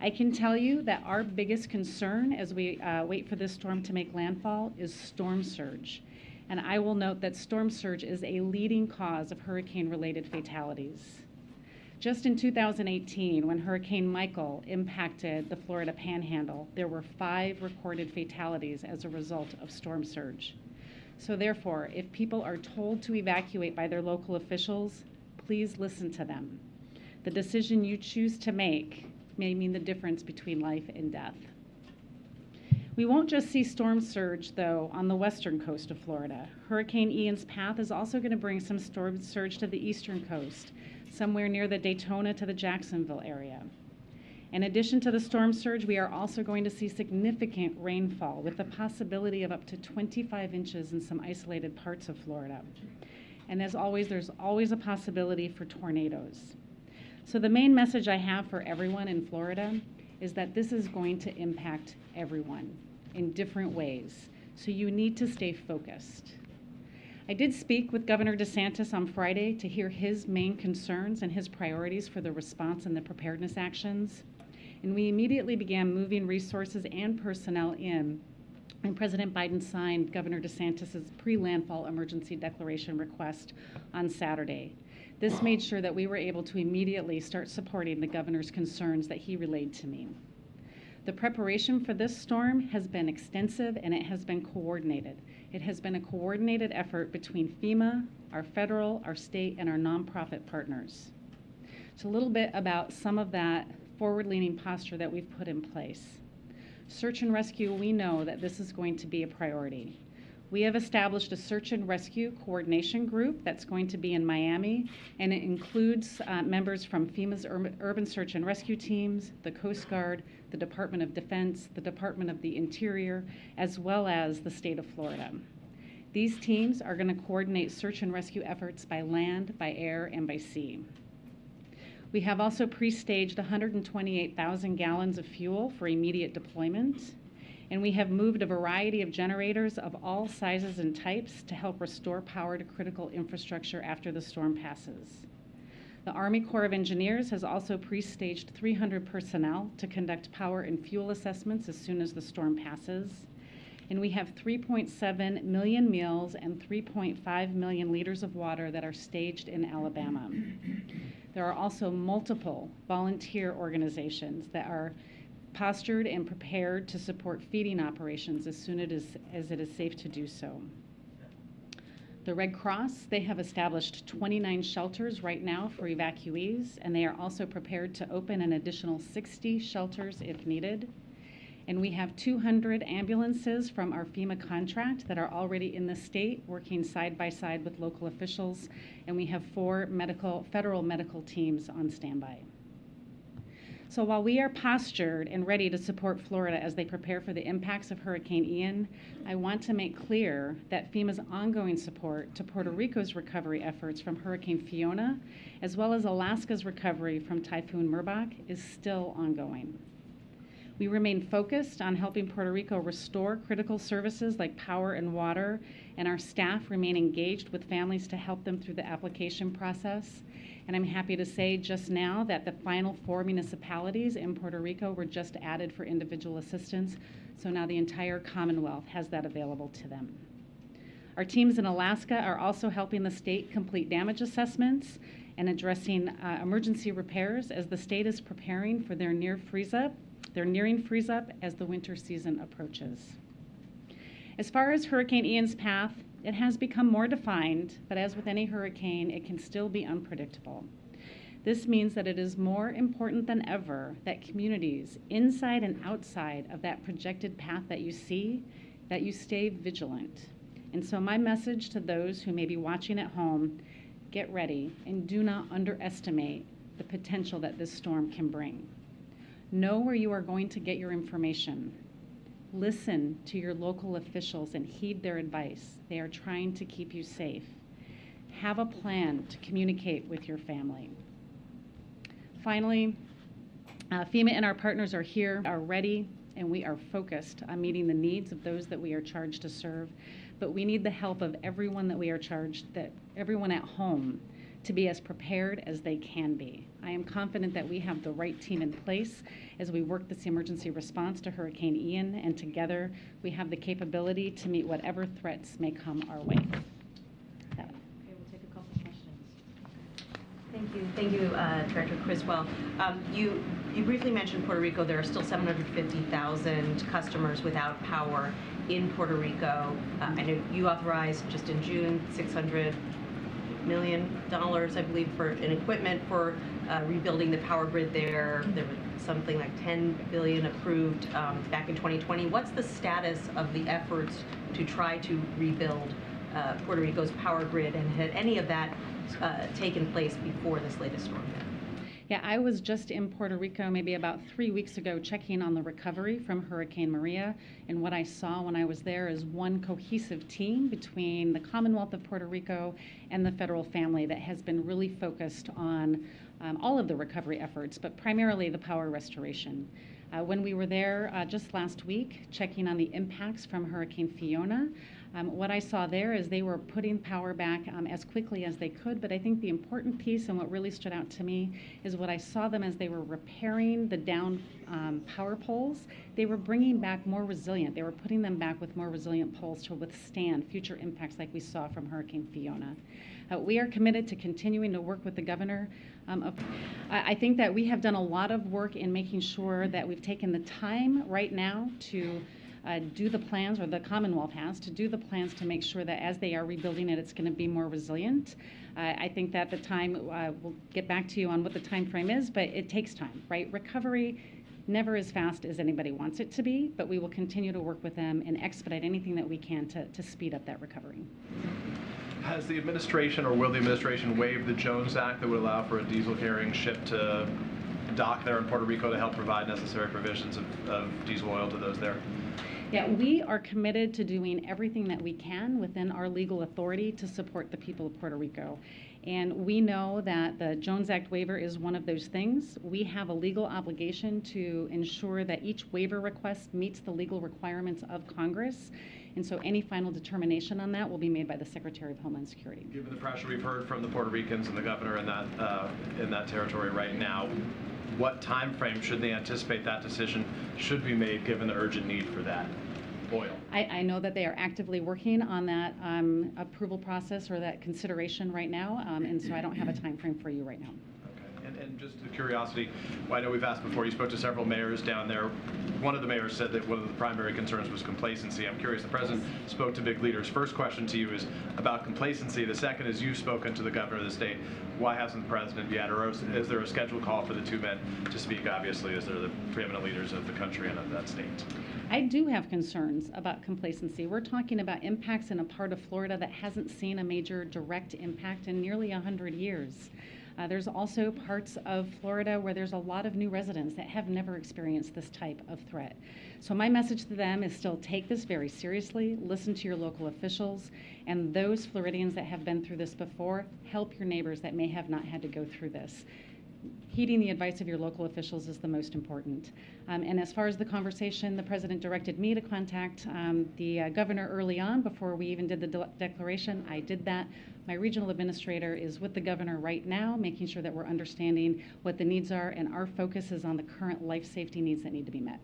Speaker 10: I can tell you that our biggest concern as we wait for this storm to make landfall is storm surge. And I will note that storm surge is a leading cause of hurricane-related fatalities. Just in 2018, when Hurricane Michael impacted the Florida Panhandle, there were 5 recorded fatalities as a result of storm surge. So therefore, if people are told to evacuate by their local officials, please listen to them. The decision you choose to make may mean the difference between life and death. We won't just see storm surge, though, on the western coast of Florida. Hurricane Ian's path is also going to bring some storm surge to the eastern coast, somewhere near the Daytona to the Jacksonville area. In addition to the storm surge, we are also going to see significant rainfall with the possibility of up to 25 inches in some isolated parts of Florida. And as always, there's always a possibility for tornadoes. So the main message I have for everyone in Florida is that this is going to impact everyone in different ways. So you need to stay focused. I did speak with Governor DeSantis on Friday to hear his main concerns and his priorities for the response and the preparedness actions. And we immediately began moving resources and personnel in. And President Biden signed Governor DeSantis' pre-landfall emergency declaration request on Saturday. This made sure that we were able to immediately start supporting the governor's concerns that he relayed to me. The preparation for this storm has been extensive and it has been coordinated. It has been a coordinated effort between FEMA, our federal, our state, and our nonprofit partners. So a little bit about some of that forward-leaning posture that we've put in place. Search and rescue, we know that this is going to be a priority. We have established a search and rescue coordination group that's going to be in Miami, and it includes members from FEMA's urban search and rescue teams, the Coast Guard, the Department of Defense, the Department of the Interior, as well as the state of Florida. These teams are going to coordinate search and rescue efforts by land, by air, and by sea. We have also pre-staged 128,000 gallons of fuel for immediate deployment. And we have moved a variety of generators of all sizes and types to help restore power to critical infrastructure after the storm passes. The Army Corps of Engineers has also pre-staged 300 personnel to conduct power and fuel assessments as soon as the storm passes. And we have 3.7 million meals and 3.5 million liters of water that are staged in Alabama. There are also multiple volunteer organizations that are postured and prepared to support feeding operations as soon as it is safe to do so. The Red Cross, they have established 29 shelters right now for evacuees, and they are also prepared to open an additional 60 shelters if needed. And we have 200 ambulances from our FEMA contract that are already in the state working side by side with local officials, and we have 4 federal medical teams on standby. So while we are postured and ready to support Florida as they prepare for the impacts of Hurricane Ian, I want to make clear that FEMA's ongoing support to Puerto Rico's recovery efforts from Hurricane Fiona, as well as Alaska's recovery from Typhoon Merbok, is still ongoing. We remain focused on helping Puerto Rico restore critical services like power and water, and our staff remain engaged with families to help them through the application process. And I'm happy to say just now that the final 4 municipalities in Puerto Rico were just added for individual assistance, so now the entire Commonwealth has that available to them. Our teams in Alaska are also helping the state complete damage assessments and addressing emergency repairs as the state is preparing for their nearing freeze-up as the winter season approaches. As far as Hurricane Ian's path, it has become more defined, but as with any hurricane, it can still be unpredictable. This means that it is more important than ever that communities inside and outside of that projected path that you see, that you stay vigilant. And so my message to those who may be watching at home, get ready and do not underestimate the potential that this storm can bring. Know where you are going to get your information. Listen to your local officials and heed their advice. They are trying to keep you safe. Have a plan to communicate with your family. Finally, FEMA and our partners are here, are ready, and we are focused on meeting the needs of those that we are charged to serve. But we need the help of everyone that we are charged, that everyone at home, to be as prepared as they can be. I am confident that we have the right team in place as we work this emergency response to Hurricane Ian, and together we have the capability to meet whatever threats may come our way.
Speaker 6: Okay, we'll take a couple questions.
Speaker 11: Thank you, Director Criswell. You briefly mentioned Puerto Rico. There are still 750,000 customers without power in Puerto Rico. I know you authorized just in June $600 million, I believe, for an equipment for rebuilding the power grid there. There was something like $10 billion approved back in 2020. What's the status of the efforts to try to rebuild Puerto Rico's power grid, and had any of that taken place before this latest storm there?
Speaker 10: Yeah, I was just in Puerto Rico maybe about 3 weeks ago checking on the recovery from Hurricane Maria, and what I saw when I was there is one cohesive team between the Commonwealth of Puerto Rico and the federal family that has been really focused on all of the recovery efforts, but primarily the power restoration. When we were there just last week checking on the impacts from Hurricane Fiona, what I saw there is they were putting power back as quickly as they could, but I think the important piece and what really stood out to me is what I saw them as they were repairing the down power poles. They were bringing back more resilient. They were putting them back with more resilient poles to withstand future impacts like we saw from Hurricane Fiona. We are committed to continuing to work with the governor. I think that we have done a lot of work in making sure that we've taken the time right now to do the plans, or the Commonwealth has, to do the plans to make sure that as they are rebuilding it, it's going to be more resilient. I think that the time, we'll get back to you on what the time frame is, but it takes time, right? Recovery never as fast as anybody wants it to be, but we will continue to work with them and expedite anything that we can to speed up that recovery.
Speaker 12: Has the administration, or will the administration, waive the Jones Act that would allow for a diesel carrying ship to dock there in Puerto Rico to help provide necessary provisions of diesel oil to those there?
Speaker 10: Yeah, we are committed to doing everything that we can within our legal authority to support the people of Puerto Rico. And we know that the Jones Act waiver is one of those things. We have a legal obligation to ensure that each waiver request meets the legal requirements of Congress. And so any final determination on that will be made by the Secretary of Homeland Security.
Speaker 12: Given the pressure we've heard from the Puerto Ricans and the governor in that territory right now, what time frame should they anticipate that decision should be made, given the urgent need for that oil?
Speaker 10: I know that they are actively working on that approval process or that consideration right now, and so I don't have a time frame for you right now.
Speaker 12: Okay. And just a curiosity, well, I know we've asked before, you spoke to several mayors down there. One of the mayors said that one of the primary concerns was complacency. I'm curious, the president spoke to big leaders. First question to you is about complacency. The second is, you've spoken to the governor of the state. Why hasn't the president yet, or is there a scheduled call for the two men to speak, obviously, as they're the preeminent leaders of the country and of that state?
Speaker 10: I do have concerns about complacency. We're talking about impacts in a part of Florida that hasn't seen a major direct impact in nearly 100 years. There's also parts of Florida where there's a lot of new residents that have never experienced this type of threat. So my message to them is still take this very seriously, listen to your local officials, and those Floridians that have been through this before, help your neighbors that may have not had to go through this. Heeding the advice of your local officials is the most important. And as far as the conversation, the president directed me to contact the governor early on before we even did the declaration. I did that. My regional administrator is with the governor right now, making sure that we're understanding what the needs are, and our focus is on the current life safety needs that need to be met.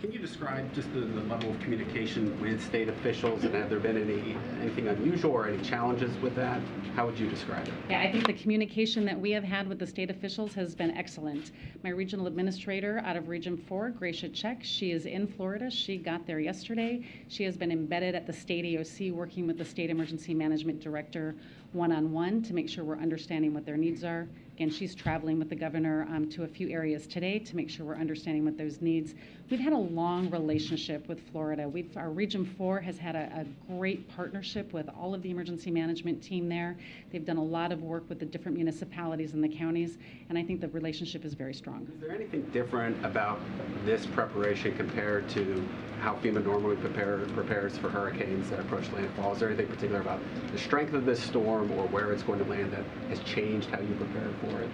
Speaker 13: Can you describe just the level of communication with state officials, and have there been anything unusual or any challenges with that? How would you describe it?
Speaker 10: Yeah, I think the communication that we have had with the state officials has been excellent. My regional administrator out of Region 4, Gracia Check, she is in Florida. She got there yesterday. She has been embedded at the state EOC, working with the state emergency management director one-on-one to make sure we're understanding what their needs are. Again, she's traveling with the governor to a few areas today to make sure we're understanding what those needs. We've had a long relationship with Florida. Our Region 4 has had a great partnership with all of the emergency management team there. They've done a lot of work with the different municipalities and the counties, and I think the relationship is very strong.
Speaker 13: Is there anything different about this preparation compared to how FEMA normally prepares for hurricanes that approach landfall? Is there anything particular about the strength of this storm or where it's going to land that has changed how you prepare for it?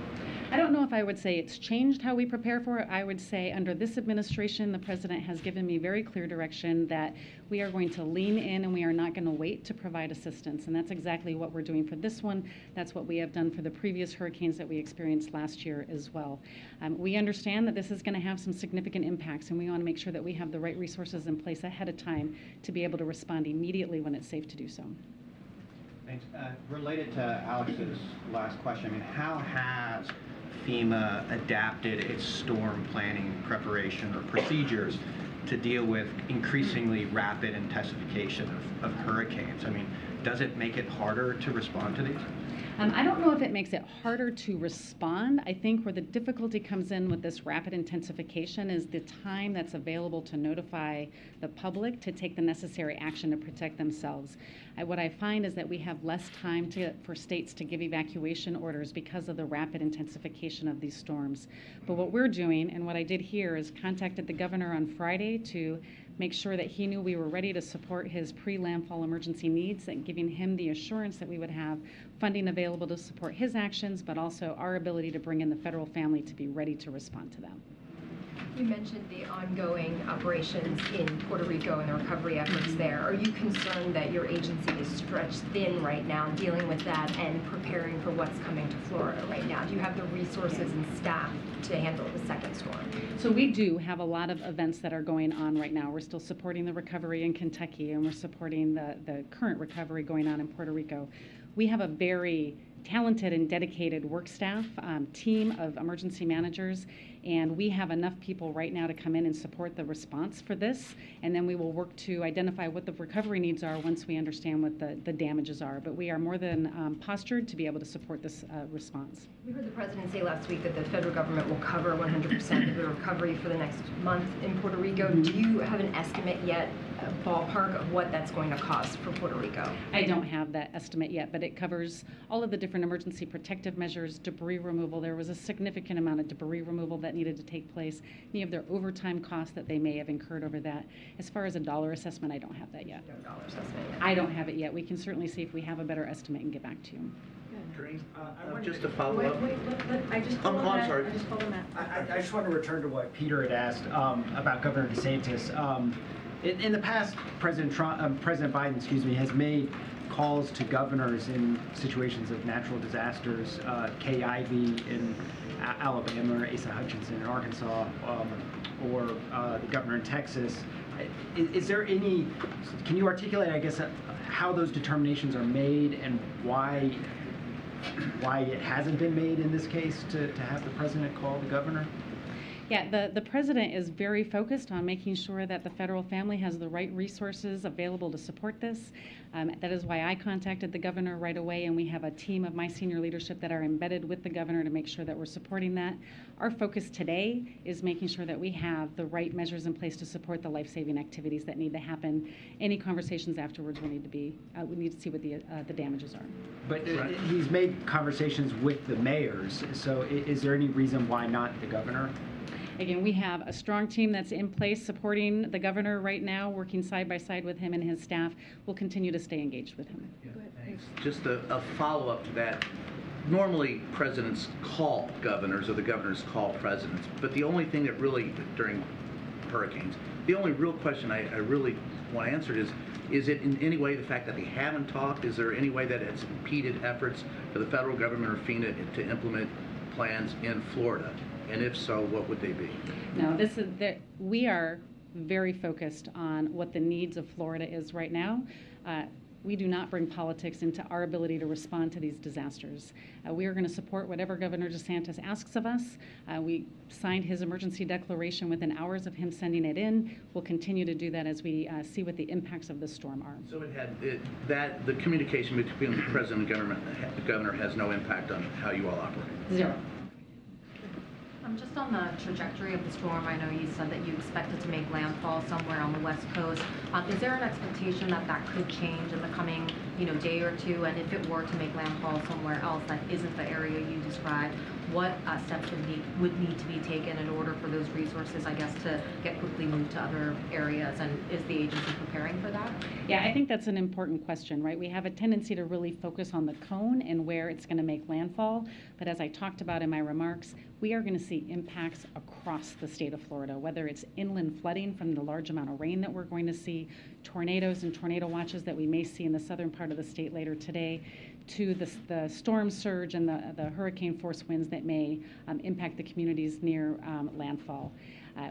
Speaker 10: I don't know if I would say it's changed how we prepare for it. I would say under this administration, the president has given me very clear direction that we are going to lean in and we are not going to wait to provide assistance. And that's exactly what we're doing for this one. That's what we have done for the previous hurricanes that we experienced last year as well. We understand that this is going to have some significant impacts, and we want to make sure that we have the right resources in place ahead of time to be able to respond immediately when it's safe to do so.
Speaker 14: Thanks. Related to Alex's last question, I mean, how has FEMA adapted its storm planning preparation or procedures to deal with increasingly rapid intensification of hurricanes? I mean, does it make it harder to respond to these?
Speaker 10: I don't know if it makes it harder to respond. I think where the difficulty comes in with this rapid intensification is the time that's available to notify the public to take the necessary action to protect themselves. What I find is that we have less time for states to give evacuation orders because of the rapid intensification of these storms. But what we're doing, and what I did here, is contacted the governor on Friday to make sure that he knew we were ready to support his pre-landfall emergency needs and giving him the assurance that we would have funding available to support his actions, but also our ability to bring in the federal family to be ready to respond to them.
Speaker 15: You mentioned the ongoing operations in Puerto Rico and the recovery efforts there. Are you concerned that your agency is stretched thin right now dealing with that and preparing for what's coming to Florida right now? Do you have the resources and staff to handle the second storm?
Speaker 10: So we do have a lot of events that are going on right now. We're still supporting the recovery in Kentucky, and we're supporting the current recovery going on in Puerto Rico. We have a very talented and dedicated work staff, team of emergency managers, and we have enough people right now to come in and support the response for this, and then we will work to identify what the recovery needs are once we understand what the damages are. But we are more than postured to be able to support this response.
Speaker 15: We heard the president say last week that the federal government will cover 100% of the recovery for the next month in Puerto Rico. Do you have an estimate yet, a ballpark of what that's going to cost for Puerto Rico?
Speaker 10: I don't have that estimate yet, but it covers all of the different emergency protective measures, debris removal. There was a significant amount of debris removal that needed to take place. Any of their overtime costs that they may have incurred over that. As far as a dollar assessment, I don't have that yet.
Speaker 15: No dollar assessment yet.
Speaker 10: I don't have it yet. We can certainly see if we have a better estimate and get back to you.
Speaker 16: Just to follow up.
Speaker 8: I just
Speaker 16: I'm sorry.
Speaker 8: I just called him out.
Speaker 17: I just want to return to what Peter had asked about Governor DeSantis. In the past, President Biden, has made calls to governors in situations of natural disasters. Kay Ivey in Alabama, or Asa Hutchinson in Arkansas, or the governor in Texas. Is there any? Can you articulate, I guess, how those determinations are made and why it hasn't been made in this case to have the president call the governor?
Speaker 10: Yeah, the president is very focused on making sure that the federal family has the right resources available to support this. That is why I contacted the governor right away, and we have a team of my senior leadership that are embedded with the governor to make sure that we're supporting that. Our focus today is making sure that we have the right measures in place to support the life-saving activities that need to happen. Any conversations afterwards will need to be, we need to see what the damages are.
Speaker 17: But he's made conversations with the mayors, so is there any reason why not the governor?
Speaker 10: Again, we have a strong team that's in place supporting the governor right now, working side by side with him and his staff. We'll continue to stay engaged with him.
Speaker 16: Go ahead, thanks. Just a follow-up to that. Normally, presidents call governors or the governors call presidents, but the only thing that really, during hurricanes, the only real question I really want answered is it in any way the fact that they haven't talked? Is there any way that it's impeded efforts for the federal government or FEMA to implement plans in Florida? And if so, what would they be?
Speaker 10: No, we are very focused on what the needs of Florida is right now. We do not bring politics into our ability to respond to these disasters. We are going to support whatever Governor DeSantis asks of us. We signed his emergency declaration within hours of him sending it in. We'll continue to do that as we see what the impacts of the storm are.
Speaker 16: So the communication between the president and the governor has no impact on how you all operate?
Speaker 10: Zero.
Speaker 18: Just on the trajectory of the storm, I know you said that you expect it to make landfall somewhere on the West Coast. Is there an expectation that that could change in the coming day or two? And if it were to make landfall somewhere else that isn't the area you described, what steps would need to be taken in order for those resources, I guess, to get quickly moved to other areas? And is the agency preparing for that?
Speaker 10: Yeah, I think that's an important question, right? We have a tendency to really focus on the cone and where it's going to make landfall. But as I talked about in my remarks, we are going to see impacts across the state of Florida, whether it's inland flooding from the large amount of rain that we're going to see, tornadoes and tornado watches that we may see in the southern part of the state later today, to the storm surge and the hurricane force winds that may impact the communities near landfall.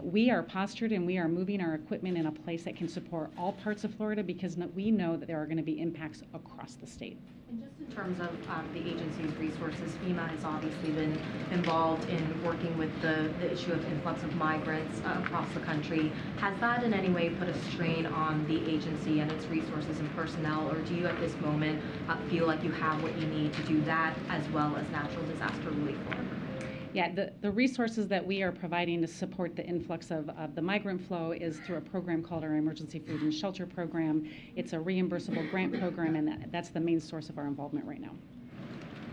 Speaker 10: We are postured and we are moving our equipment in a place that can support all parts of Florida because we know that there are going to be impacts across the state.
Speaker 18: And just in terms of the agency's resources, FEMA has obviously been involved in working with the issue of influx of migrants across the country. Has that in any way put a strain on the agency and its resources and personnel, or do you at this moment feel like you have what you need to do that as well as natural disaster relief work?
Speaker 10: Yeah, the resources that we are providing to support the influx of the migrant flow is through a program called our Emergency Food and Shelter Program. It's a reimbursable grant program, and that's the main source of our involvement right now.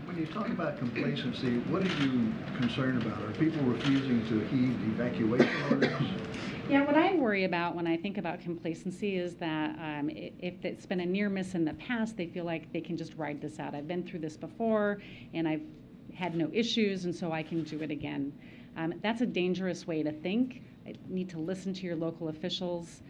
Speaker 19: When you talk about complacency, what are you concerned about? Are people refusing to heed evacuation orders?
Speaker 10: Yeah, what I worry about when I think about complacency is that if it's been a near miss in the past, they feel like they can just ride this out. I've been through this before, and I've had no issues, and so I can do it again. That's a dangerous way to think. You need to listen to your local officials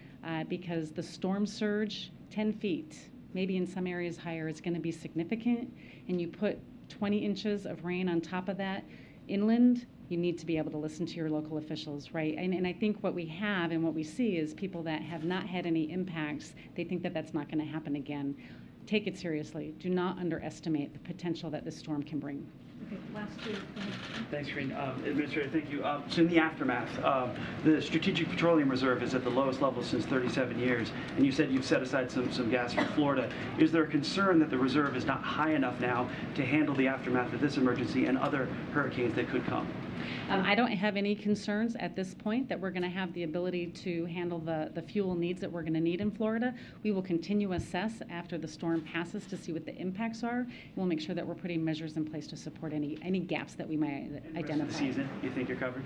Speaker 10: because the storm surge, 10 feet, maybe in some areas higher, is going to be significant, and you put 20 inches of rain on top of that inland, you need to be able to listen to your local officials, right? And I think what we have and what we see is people that have not had any impacts, they think that that's not going to happen again. Take it seriously. Do not underestimate the potential that this storm can bring.
Speaker 9: Okay, last two.
Speaker 20: Thanks, Green. Administrator, thank you. So in the aftermath, the Strategic Petroleum Reserve is at the lowest level since 37 years, and you said you've set aside some gas for Florida. Is there a concern that the reserve is not high enough now to handle the aftermath of this emergency and other hurricanes that could come?
Speaker 10: I don't have any concerns at this point that we're going to have the ability to handle the fuel needs that we're going to need in Florida. We will continue to assess after the storm passes to see what the impacts are. We'll make sure that we're putting measures in place to support any gaps that we might identify.
Speaker 20: The season, you think you're covered?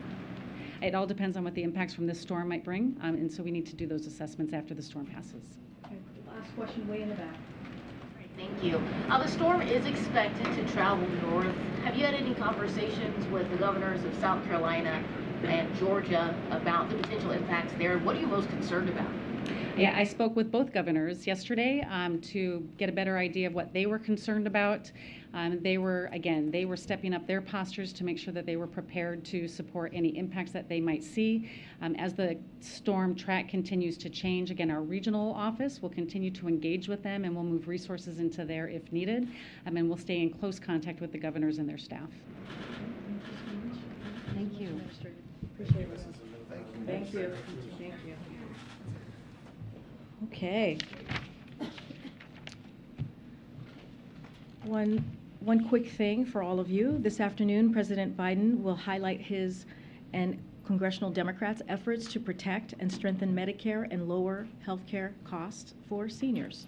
Speaker 10: It all depends on what the impacts from this storm might bring, and so we need to do those assessments after the storm passes.
Speaker 9: Okay, last question, way in the back.
Speaker 21: Thank you. The storm is expected to travel north. Have you had any conversations with the governors of South Carolina and Georgia about the potential impacts there? What are you most concerned about?
Speaker 10: Yeah, I spoke with both governors yesterday to get a better idea of what they were concerned about. They were stepping up their postures to make sure that they were prepared to support any impacts that they might see. As the storm track continues to change, again, our regional office will continue to engage with them, and we'll move resources into there if needed. And we'll stay in close contact with the governors and their staff.
Speaker 9: Thank you. Appreciate it. Thank you. Thank you. Okay. One quick thing for all of you. This afternoon, President Biden will highlight his and congressional Democrats' efforts to protect and strengthen Medicare and lower health care costs for seniors.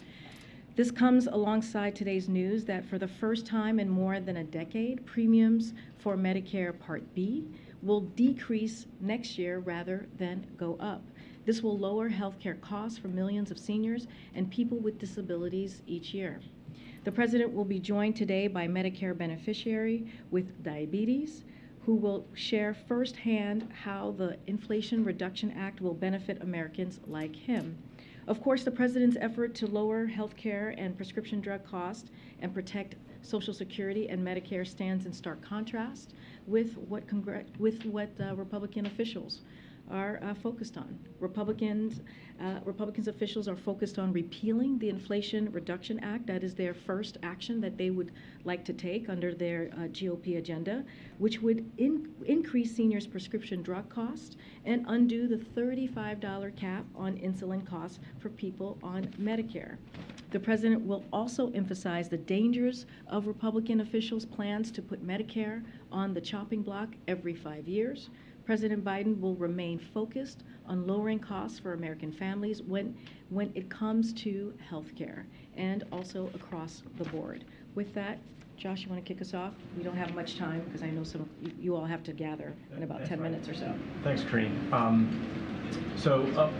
Speaker 9: This comes alongside today's news that for the first time in more than a decade, premiums for Medicare Part B will decrease next year rather than go up. This will lower healthcare costs for millions of seniors and people with disabilities each year. The President will be joined today by Medicare beneficiary with diabetes, who will share firsthand how the Inflation Reduction Act will benefit Americans like him. Of course, the President's effort to lower healthcare and prescription drug costs and protect Social Security and Medicare stands in stark contrast with what Republican officials are focused on. Republicans officials are focused on repealing the Inflation Reduction Act. That is their first action that they would like to take under their GOP agenda, which would increase seniors' prescription drug costs and undo the $35 cap on insulin costs for people on Medicare. The President will also emphasize the dangers of Republican officials' plans to put Medicare on the chopping block every 5 years, President Biden will remain focused on lowering costs for American families when it comes to health care and also across the board. With that, Josh, you want to kick us off? We don't have much time because I know some of you all have to gather in about 10 minutes or so.
Speaker 3: Thanks, Karine.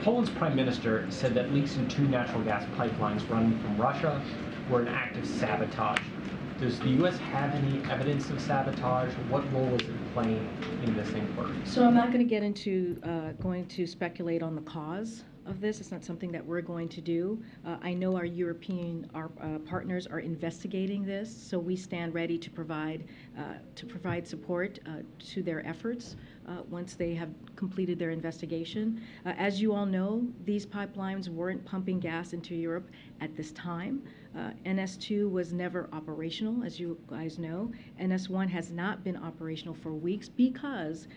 Speaker 3: Poland's prime minister said that leaks in 2 natural gas pipelines running from Russia were an act of sabotage. Does the U.S. have any evidence of sabotage? What role is it playing in this inquiry?
Speaker 9: So I'm not going to get into going to speculate on the cause of this. It's not something that we're going to do. I know our European partners are investigating this, so we stand ready to provide support to their efforts once they have completed their investigation. As you all know, these pipelines weren't pumping gas into Europe at this time. NS2 was never operational, as you guys know. NS1 has not been operational for weeks because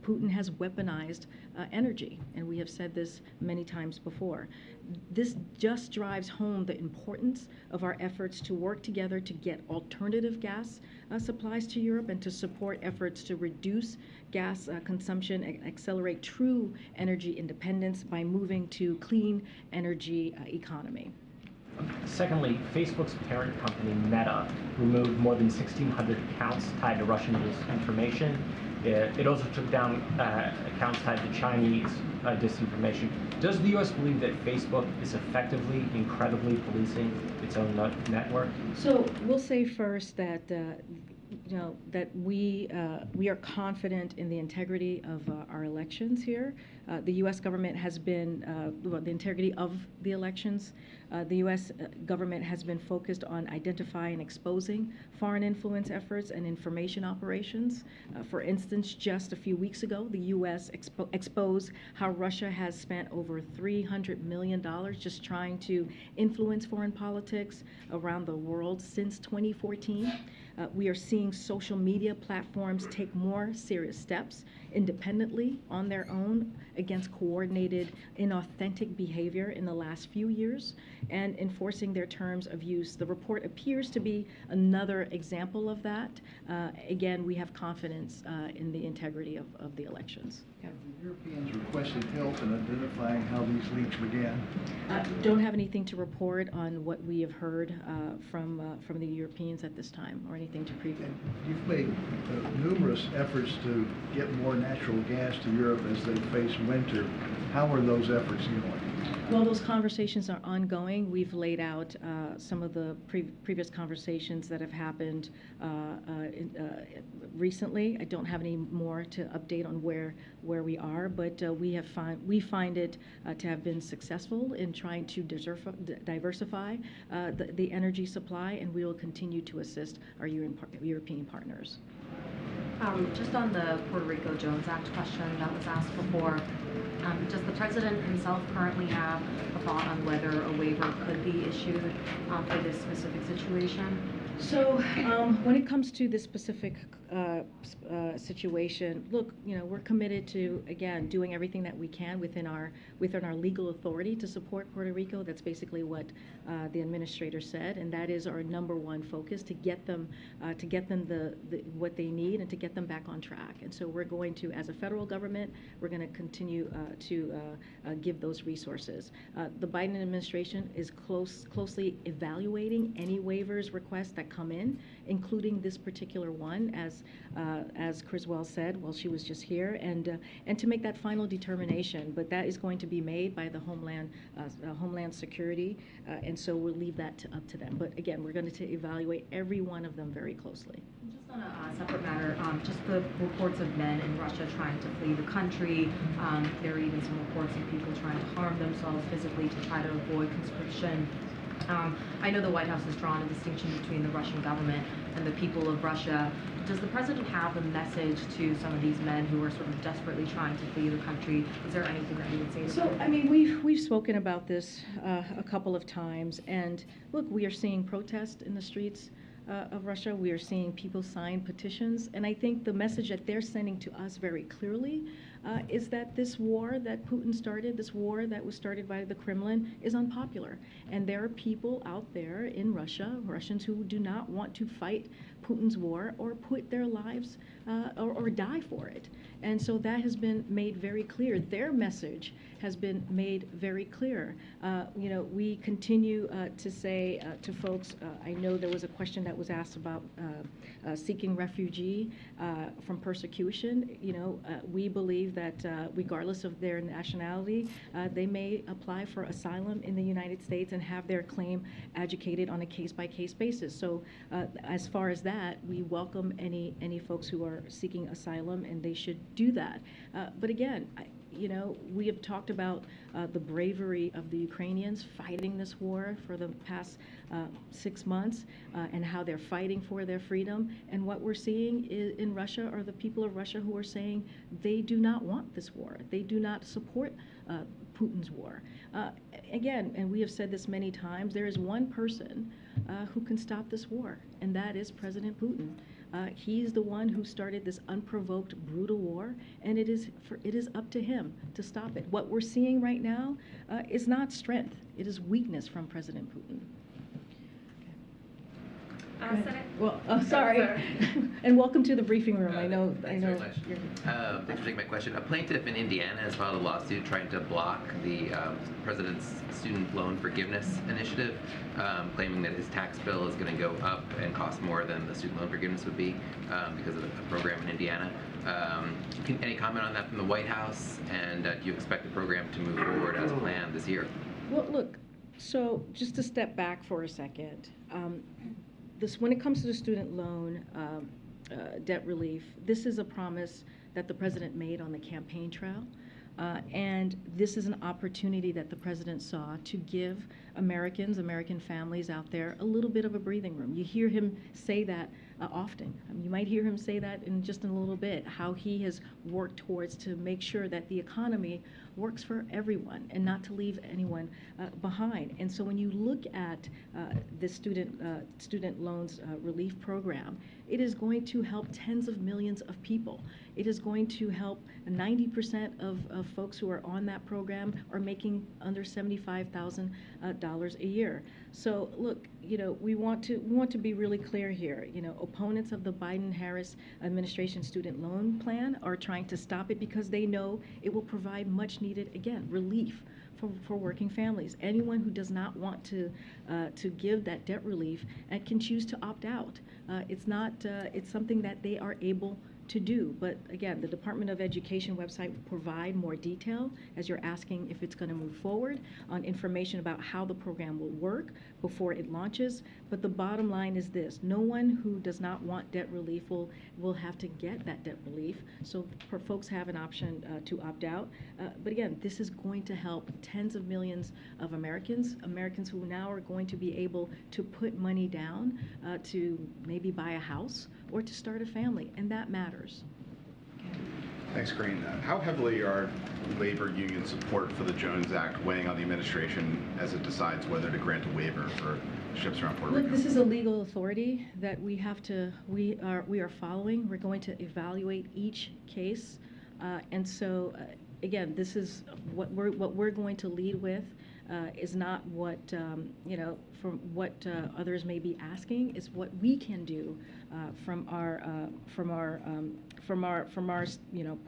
Speaker 9: Putin has weaponized energy, and we have said this many times before. This just drives home the importance of our efforts to work together to get alternative gas supplies to Europe and to support efforts to reduce gas consumption and accelerate true energy independence by moving to clean energy economy.
Speaker 3: Secondly, Facebook's parent company, Meta, removed more than 1,600 accounts tied to Russian disinformation. It also took down accounts tied to Chinese disinformation. Does the U.S. believe that Facebook is effectively, incredibly policing its own network?
Speaker 9: So we'll say first that that we are confident in the integrity of our elections here. The U.S. government has been, the integrity of the elections. The U.S. government has been focused on identifying and exposing foreign influence efforts and information operations. For instance, just a few weeks ago, the U.S. exposed how Russia has spent over $300 million just trying to influence foreign politics around the world since 2014. We are seeing social media platforms take more serious steps independently on their own against coordinated, inauthentic behavior in the last few years and enforcing their terms of use. The report appears to be another example of that. Again, we have confidence in the integrity of the elections.
Speaker 19: Have the Europeans requested help in identifying how these leaks began?
Speaker 9: Don't have anything to report on what we have heard from the Europeans at this time, or anything to preview.
Speaker 19: You've made numerous efforts to get more natural gas to Europe as they face winter. How are those efforts going?
Speaker 9: Well, those conversations are ongoing. We've laid out some of the previous conversations that have happened recently. I don't have any more to update on where we are, but we find it to have been successful in trying to diversify the energy supply, and we will continue to assist our European partners.
Speaker 18: Just on the Puerto Rico Jones Act question that was asked before, does the president himself currently have a thought on whether a waiver could be issued for this specific situation?
Speaker 9: So when it comes to this specific situation, look, we're committed to, again, doing everything that we can within our legal authority to support Puerto Rico. That's basically what the administrator said, and that is our #1 focus, to get them what they need and to get them back on track. And so we're going to, as a federal government, we're going to continue to give those resources. The Biden administration is closely evaluating any waivers requests that come in, including this particular one, as Criswell said while she was just here, and to make that final determination. But that is going to be made by the Homeland Security, and so we'll leave that up to them. But again, we're going to evaluate every one of them very closely.
Speaker 18: Just on a separate matter, just the reports of men in Russia trying to flee the country. There are even some reports of people trying to harm themselves physically to try to avoid conscription. I know the White House has drawn a distinction between the Russian government and the people of Russia. Does the president have a message to some of these men who are sort of desperately trying to flee the country? Is there anything that he would say?
Speaker 9: So, I mean, we've spoken about this a couple of times, and look, we are seeing protests in the streets of Russia. We are seeing people sign petitions, and I think the message that they're sending to us very clearly is that this war that Putin started, this war that was started by the Kremlin, is unpopular. And there are people out there in Russia, Russians who do not want to fight Putin's war or put their lives or die for it. And so that has been made very clear. Their message has been made very clear. You know, we continue to say to folks, I know there was a question that was asked about seeking refugee from persecution. You know, we believe that regardless of their nationality, they may apply for asylum in the United States and have their claim adjudicated on a case-by-case basis. So as far as that, we welcome any folks who are seeking asylum, and they should do that. But again, you know, we have talked about the bravery of the Ukrainians fighting this war for the past 6 months and how they're fighting for their freedom. And what we're seeing in Russia are the people of Russia who are saying they do not want this war. They do not support Putin's war. Again, and we have said this many times, there is one person who can stop this war, and that is President Putin. He's the one who started this unprovoked, brutal war, and it is up to him to stop it. What we're seeing right now is not strength; it is weakness from President Putin. Well, sorry. And welcome to the briefing room. I know.
Speaker 5: Thanks very much. Thanks for taking my question. A plaintiff in Indiana has filed a lawsuit trying to block the president's student loan forgiveness initiative, claiming that his tax bill is going to go up and cost more than the student loan forgiveness would be because of a program in Indiana. Any comment on that from the White House? And do you expect the program to move forward as planned this year?
Speaker 9: Well, look. So just to step back for a second. When it comes to the student loan debt relief, this is a promise that the president made on the campaign trail. And this is an opportunity that the president saw to give Americans, American families out there, a little bit of a breathing room. You hear him say that often. You might hear him say that in just a little bit, how he has worked towards to make sure that the economy works for everyone and not to leave anyone behind. And so when you look at the student loans relief program, it is going to help tens of millions of people. It is going to help 90% of folks who are on that program are making under $75,000 a year. So look, you know, we want to be really clear here. You know, opponents of the Biden-Harris administration student loan plan are trying to stop it because they know it will provide much needed, again, relief for working families. Anyone who does not want to give that debt relief can choose to opt out. It's something that they are able to do. But again, the Department of Education website will provide more detail, as you're asking if it's going to move forward, on information about how the program will work before it launches. But the bottom line is this: no one who does not want debt relief will have to get that debt relief. So folks have an option to opt out. But again, this is going to help tens of millions of Americans who now are going to be able to put money down to maybe buy a house or to start a family, and that matters.
Speaker 22: Thanks, Green. How heavily are labor union support for the Jones Act weighing on the administration as it decides whether to grant a waiver for ships around Puerto Rico?
Speaker 9: Look, this is a legal authority that we are following. We're going to evaluate each case, and so again, this is what we're going to lead with. Is not what from what others may be asking. Is what we can do from our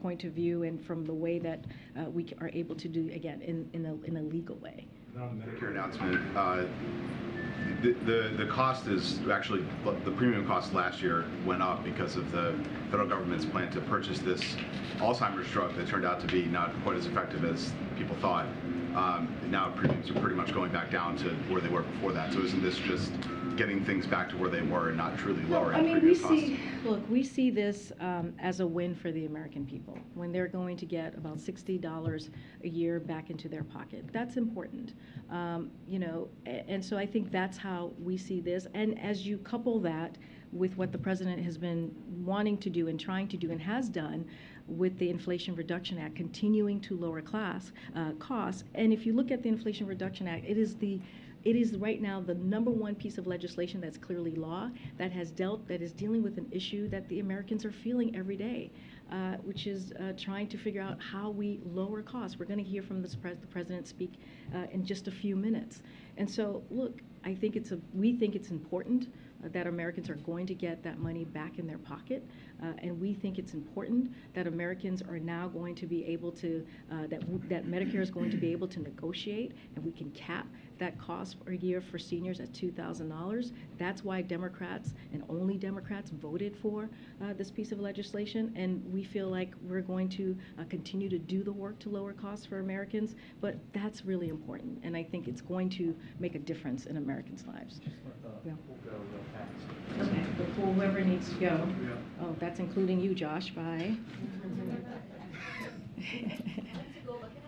Speaker 9: point of view, and from the way that we are able to do, again, in a legal way.
Speaker 22: On the Medicare announcement, the cost is actually, the premium cost last year went up because of the federal government's plan to purchase this Alzheimer's drug that turned out to be not quite as effective as people thought. Now premiums are pretty much going back down to where they were before that. So isn't this just getting things back to where they were and not truly lowering premium costs?
Speaker 9: We see this as a win for the American people when they're going to get about $60 a year back into their pocket. That's important, and so I think that's how we see this. And as you couple that with what the president has been wanting to do and trying to do and has done with the Inflation Reduction Act, continuing to lower costs. And if you look at the Inflation Reduction Act, it is the It is right now the #1 piece of legislation that's clearly law that is dealing with an issue that the Americans are feeling every day, which is trying to figure out how we lower costs. We're going to hear from the president speak in just a few minutes. And so, look, we think it's important that Americans are going to get that money back in their pocket, and we think it's important that Americans are now going to be able to, that Medicare is going to be able to negotiate, and we can cap that cost per year for seniors at $2,000. That's why Democrats, and only Democrats, voted for this piece of legislation, and we feel like we're going to continue to do the work to lower costs for Americans, but that's really important, and I think it's going to make a difference in Americans' lives. Yeah. Okay, before whoever needs to go. Oh, that's including you, Josh. Bye.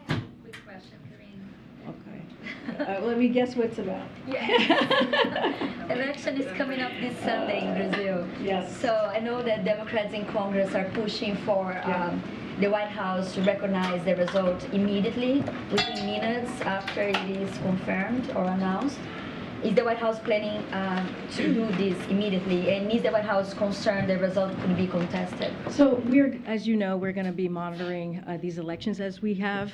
Speaker 1: Quick question, Corinne.
Speaker 9: Okay. Let me guess what's about.
Speaker 1: Yes. Election is coming up this Sunday in Brazil.
Speaker 9: Yes.
Speaker 1: So I know that Democrats in Congress are pushing for the White House to recognize the result immediately, within minutes after it is confirmed or announced. Is the White House planning to do this immediately? And is the White House concerned the result could be contested?
Speaker 9: So as you know, we're going to be monitoring these elections as we have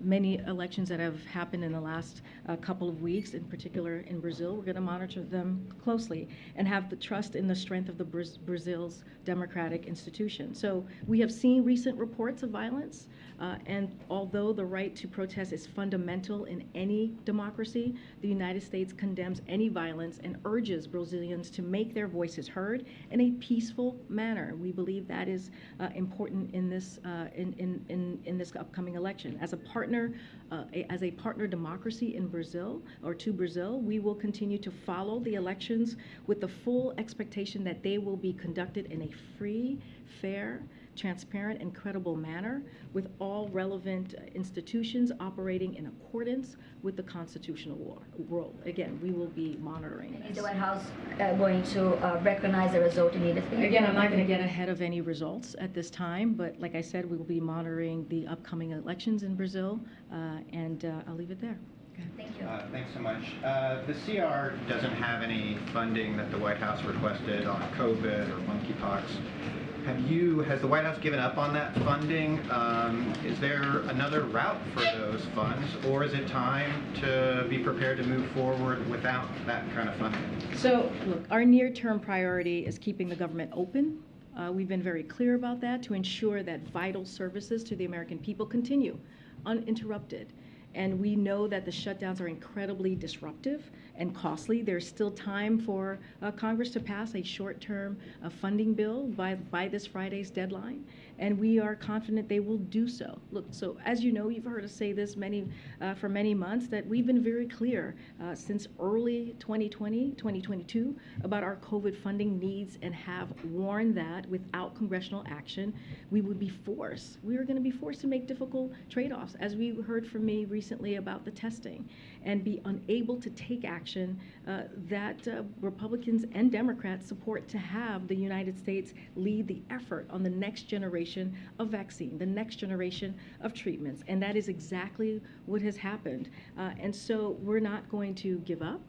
Speaker 9: many elections that have happened in the last couple of weeks, in particular in Brazil. We're going to monitor them closely and have the trust in the strength of the Brazil's democratic institution. So we have seen recent reports of violence, and although the right to protest is fundamental in any democracy, the United States condemns any violence and urges Brazilians to make their voices heard in a peaceful manner. We believe that is important in this in this upcoming election. As a partner democracy in Brazil, or to Brazil, we will continue to follow the elections with the full expectation that they will be conducted in a free, fair, transparent, and credible manner, with all relevant institutions operating in accordance with the constitutional rule. Again, we will be monitoring this.
Speaker 1: Is the White House going to recognize the result immediately?
Speaker 9: Again, I'm not going to get ahead of any results at this time, but like I said, we will be monitoring the upcoming elections in Brazil, and I'll leave it there.
Speaker 1: Thank you.
Speaker 14: Thanks so much. The CR doesn't have any funding that the White House requested on COVID or monkeypox. Has the White House given up on that funding? Is there another route for those funds, or is it time to be prepared to move forward without that kind of funding?
Speaker 9: So, look, our near-term priority is keeping the government open. We've been very clear about that to ensure that vital services to the American people continue uninterrupted. And we know that the shutdowns are incredibly disruptive and costly. There's still time for Congress to pass a short-term funding bill by this Friday's deadline, and we are confident they will do so. Look, so as you know, you've heard us say this for many months, that we've been very clear since early 2022 about our COVID funding needs, and have warned that without congressional action, we were going to be forced to make difficult trade-offs, as we heard from me recently about the testing, and be unable to take action that Republicans and Democrats support to have the United States lead the effort on the next generation of vaccine, the next generation of treatments. And that is exactly what has happened. And so we're not going to give up.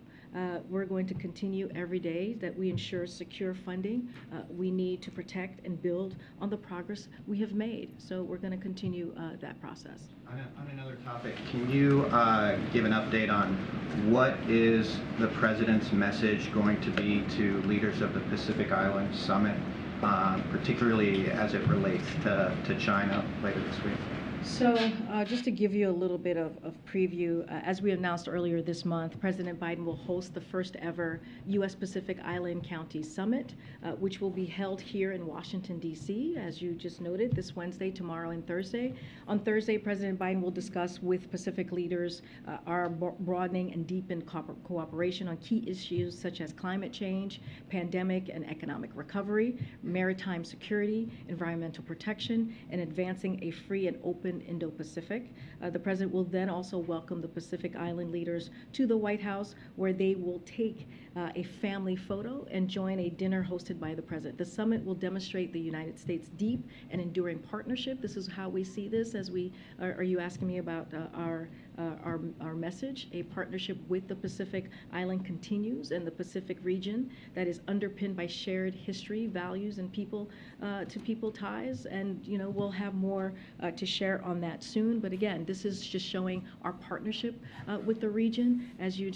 Speaker 9: We're going to continue every day that we ensure secure funding. We need to protect and build on the progress we have made. So we're going to continue that process.
Speaker 14: On another topic, can you give an update on what is the President's message going to be to leaders of the Pacific Island Summit, particularly as it relates to China later this week?
Speaker 9: So just to give you a little bit of preview, as we announced earlier this month, President Biden will host the first ever U.S. Pacific Island County Summit, which will be held here in Washington, D.C., as you just noted, this Wednesday, tomorrow, and Thursday. On Thursday, President Biden will discuss with Pacific leaders our broadening and deepened cooperation on key issues such as climate change, pandemic and economic recovery, maritime security, environmental protection, and advancing a free and open Indo-Pacific. The President will then also welcome the Pacific Island leaders to the White House, where they will take a family photo and join a dinner hosted by the President. The summit will demonstrate the United States' deep and enduring partnership. This is how we see this. Are you asking me about our our message. A partnership with the Pacific Island continues, and the Pacific region that is underpinned by shared history, values, and people-to-people ties. And we'll have more to share on that soon. But again, this is just showing our partnership with the region. As you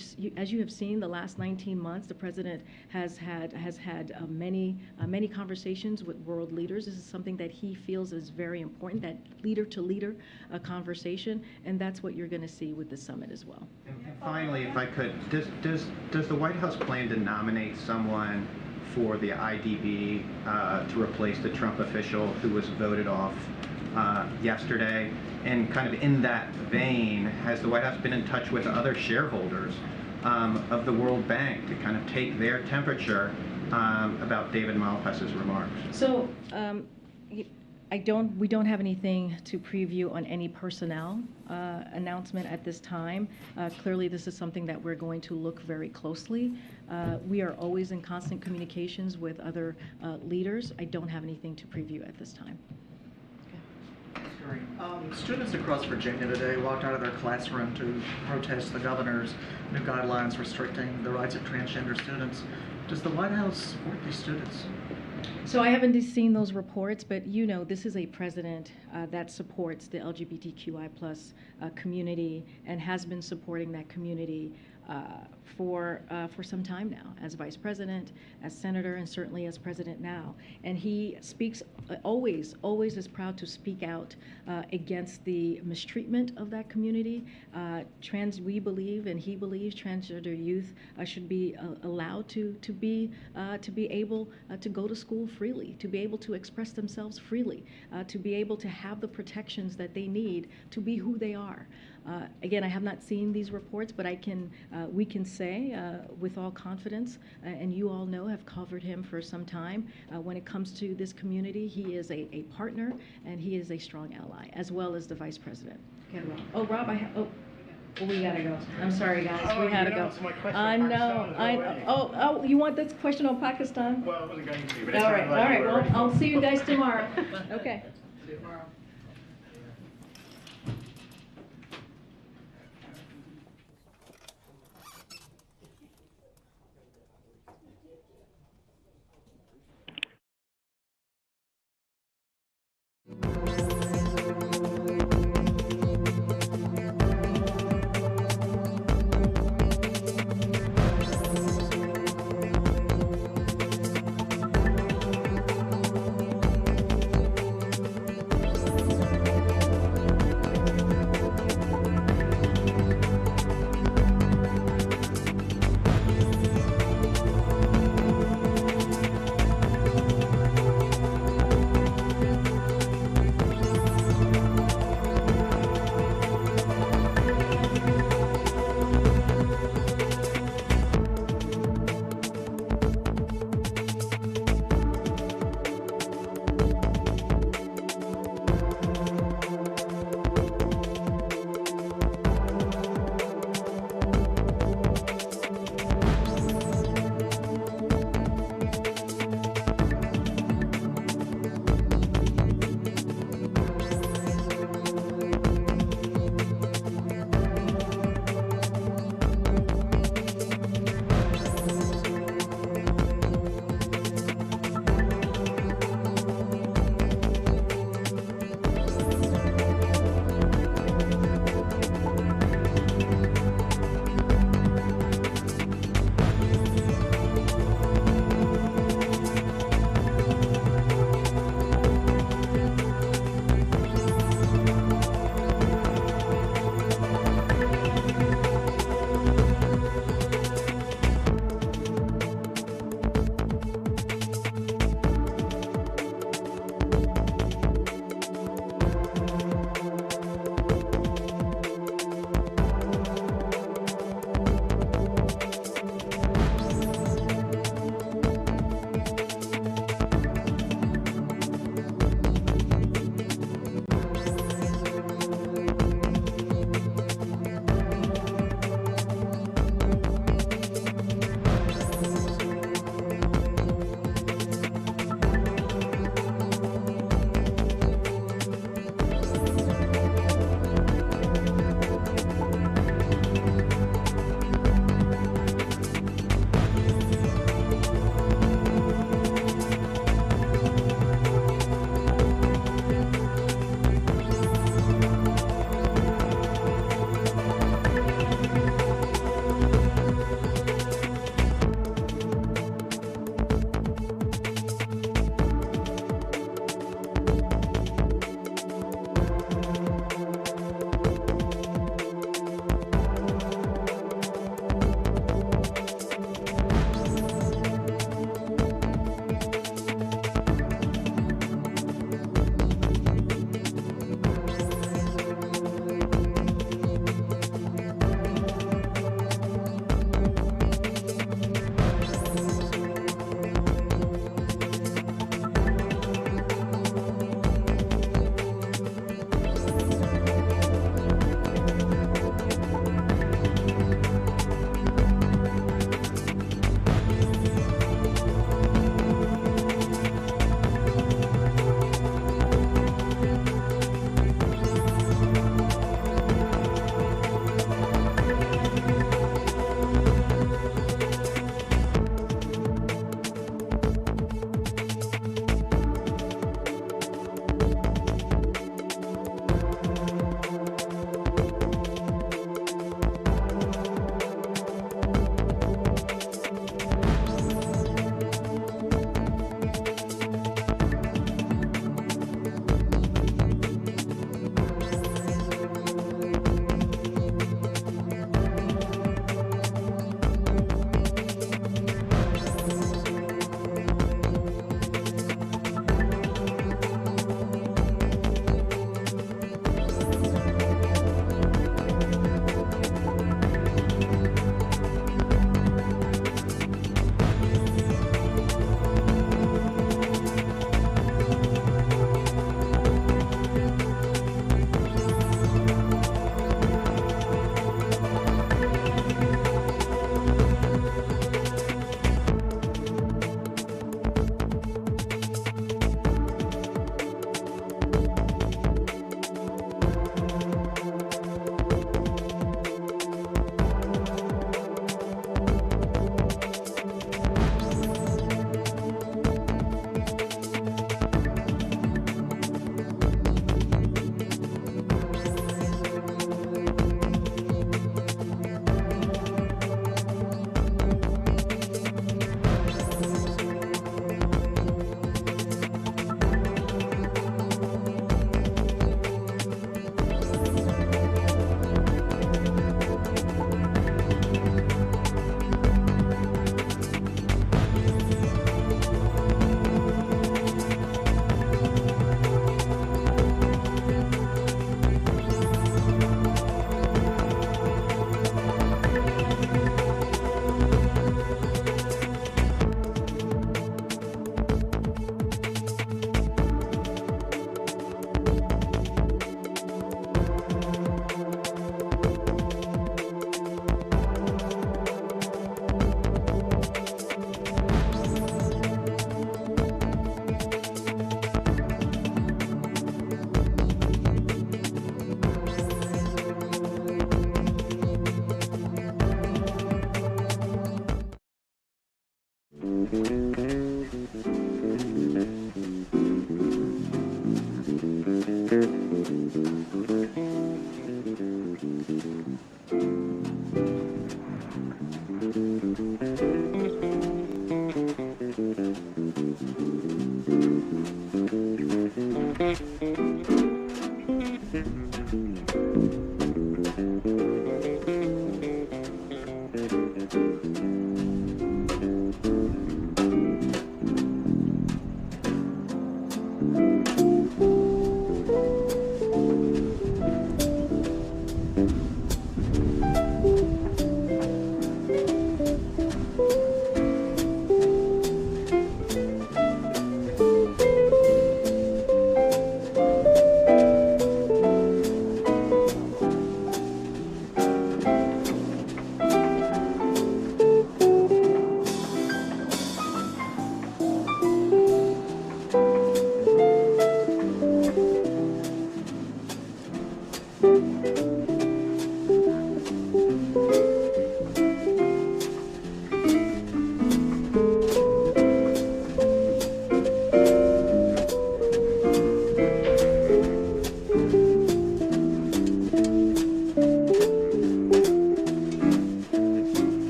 Speaker 9: have seen, the last 19 months, the president has had many conversations with world leaders. This is something that he feels is very important, that leader-to-leader conversation, and that's what you're going to see with the summit as well.
Speaker 14: And finally, if I could, does the White House plan to nominate someone for the IDB to replace the Trump official who was voted off yesterday? And kind of in that vein, has the White House been in touch with other shareholders of the World Bank to kind of take their temperature about David Malpass's remarks?
Speaker 9: So we don't have anything to preview on any personnel announcement at this time. Clearly, this is something that we're going to look very closely. We are always in constant communications with other leaders. I don't have anything to preview at this time.
Speaker 2: Students across Virginia today walked out of their classroom to protest the governor's new guidelines restricting the rights of transgender students. Does the White House support these students?
Speaker 9: So I haven't seen those reports, but this is a president that supports the LGBTQI+ community and has been supporting that community for some time now, as vice president, as senator, and certainly as president now. And he speaks always is proud to speak out against the mistreatment of that community. We believe, and he believes, transgender youth should be allowed to be able to go to school freely, to be able to express themselves freely, to be able to have the protections that they need to be who they are. Again, I have not seen these reports, but we can say with all confidence, and you all know, have covered him for some time, when it comes to this community, he is a partner and he is a strong ally, as well as the vice president. Okay, Rob. Oh, Rob, we gotta go. I'm sorry, guys. We gotta go. I know. You want this question on Pakistan?
Speaker 7: Well, I wasn't going to, but
Speaker 9: all right. Well, I'll see you guys tomorrow. Okay.
Speaker 7: See you tomorrow.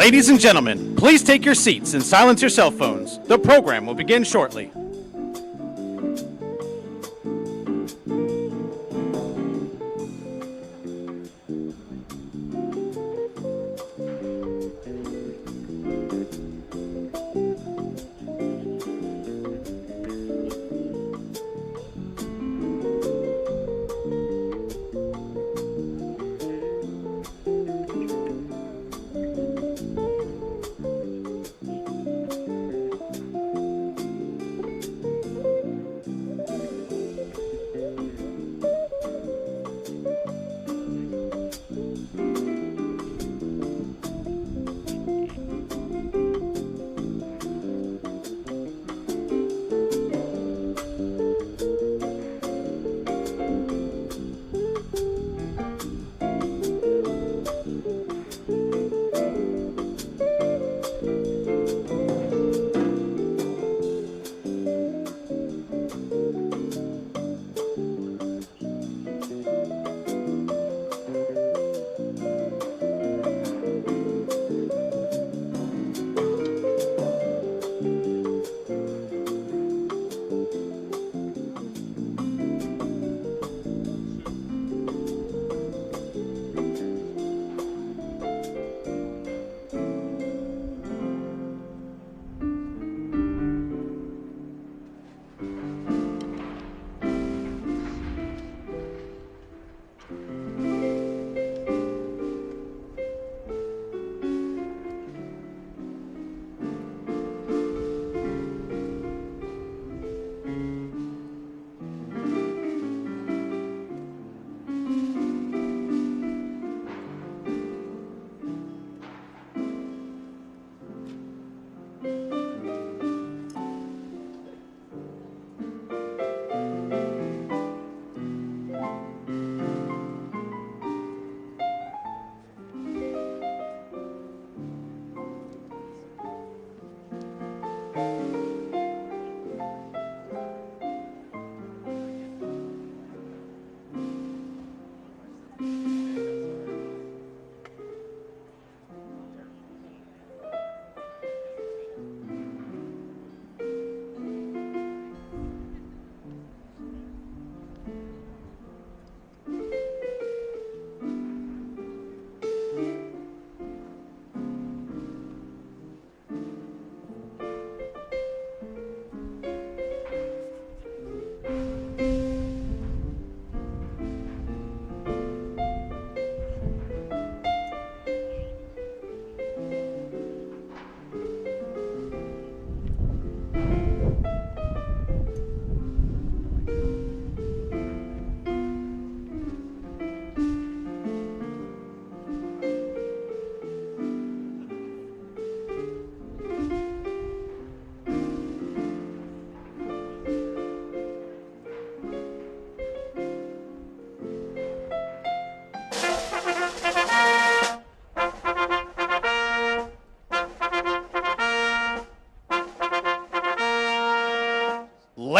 Speaker 4: Ladies and gentlemen, please take your seats and silence your cell phones. The program will begin shortly.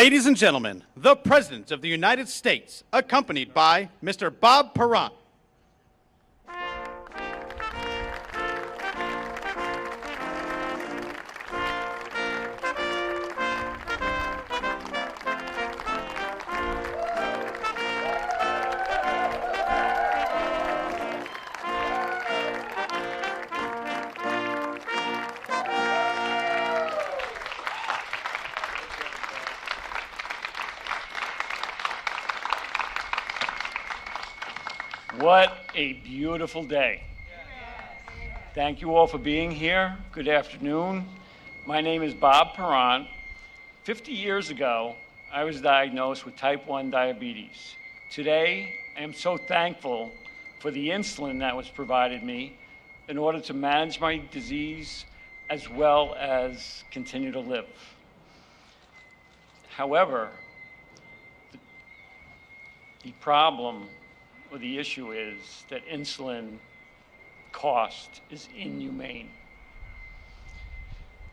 Speaker 4: Ladies and gentlemen, the President of the United States, accompanied by Mr. Bob Perron.
Speaker 6: What a beautiful day. Thank you all for being here. Good afternoon. My name is Bob Perron. 50 years ago, I was diagnosed with type 1 diabetes. Today, I am so thankful for the insulin that was provided me in order to manage my disease as well as continue to live. However, the problem or the issue is that insulin cost is inhumane.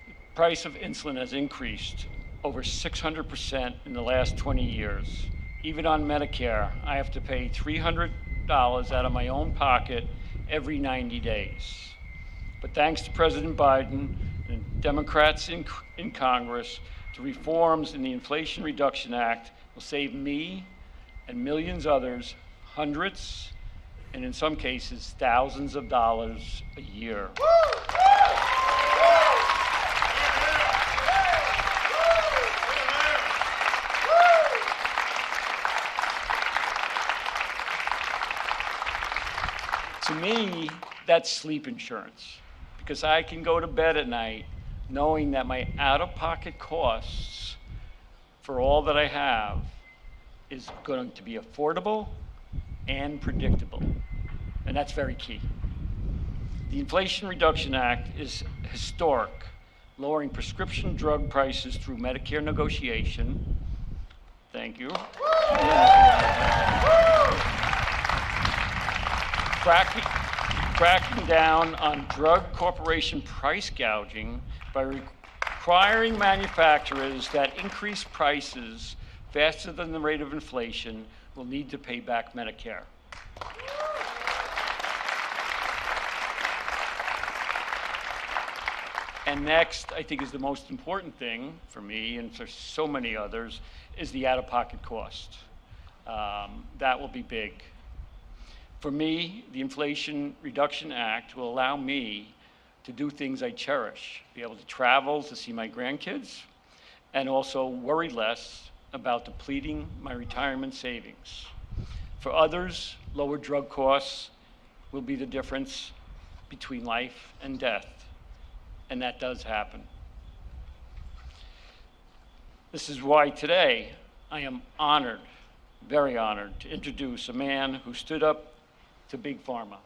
Speaker 6: The price of insulin has increased over 600% in the last 20 years. Even on Medicare, I have to pay $300 out of my own pocket every 90 days. But thanks to President Biden and Democrats in Congress, the reforms in the Inflation Reduction Act will save me and millions others hundreds, and in some cases, thousands of dollars a year. To me, that's sleep insurance, because I can go to bed at night knowing that my out-of-pocket costs for all that I have is going to be affordable and predictable, and that's very key. The Inflation Reduction Act is historic, lowering prescription drug prices through Medicare negotiation. Thank you. Cracking down on drug corporation price gouging by requiring manufacturers that increase prices faster than the rate of inflation will need to pay back Medicare. And next, I think is the most important thing for me and for so many others, is the out-of-pocket cost. That will be big. For me, the Inflation Reduction Act will allow me to do things I cherish, be able to travel to see my grandkids, and also worry less about depleting my retirement savings. For others, lower drug costs will be the difference between life and death, and that does happen. This is why today I am honored, very honored, to introduce a man who stood up to Big Pharma.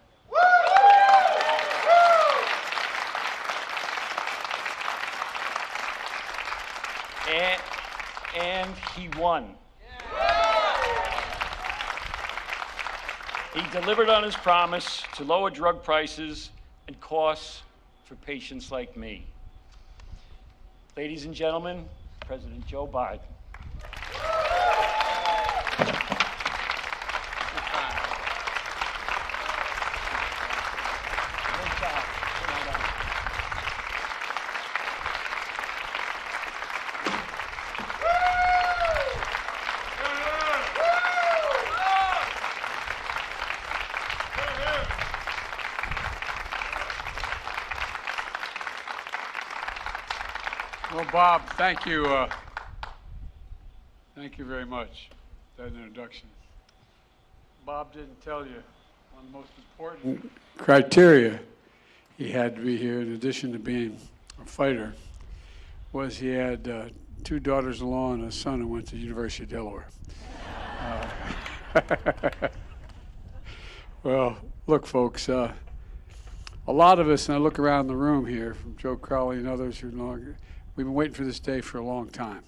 Speaker 6: And he won. He delivered on his promise to lower drug prices and costs for patients like me. Ladies and gentlemen, President Joe Biden.
Speaker 7: Well, Bob, thank you. Thank you very much for that introduction. Bob didn't tell you one of the most important criteria he had to be here, in addition to being a fighter, was he had 2 daughters-in-law and a son who went to the University of Delaware. Well, look, folks, a lot of us, and I look around the room here, from Joe Crowley and others who we've been waiting for this day for a long time,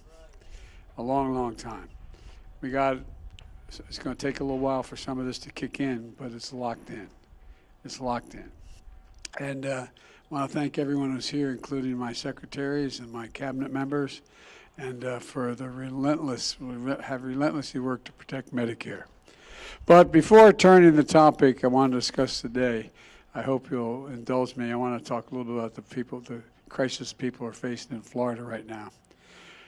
Speaker 7: a long, long time. It's going to take a little while for some of this to kick in, but it's locked in. It's locked in. And I want to thank everyone who's here, including my secretaries and my cabinet members, and for the have relentlessly worked to protect Medicare. But before turning the topic I want to discuss today, I hope you'll indulge me. I want to talk a little bit about the crisis people are facing in Florida right now.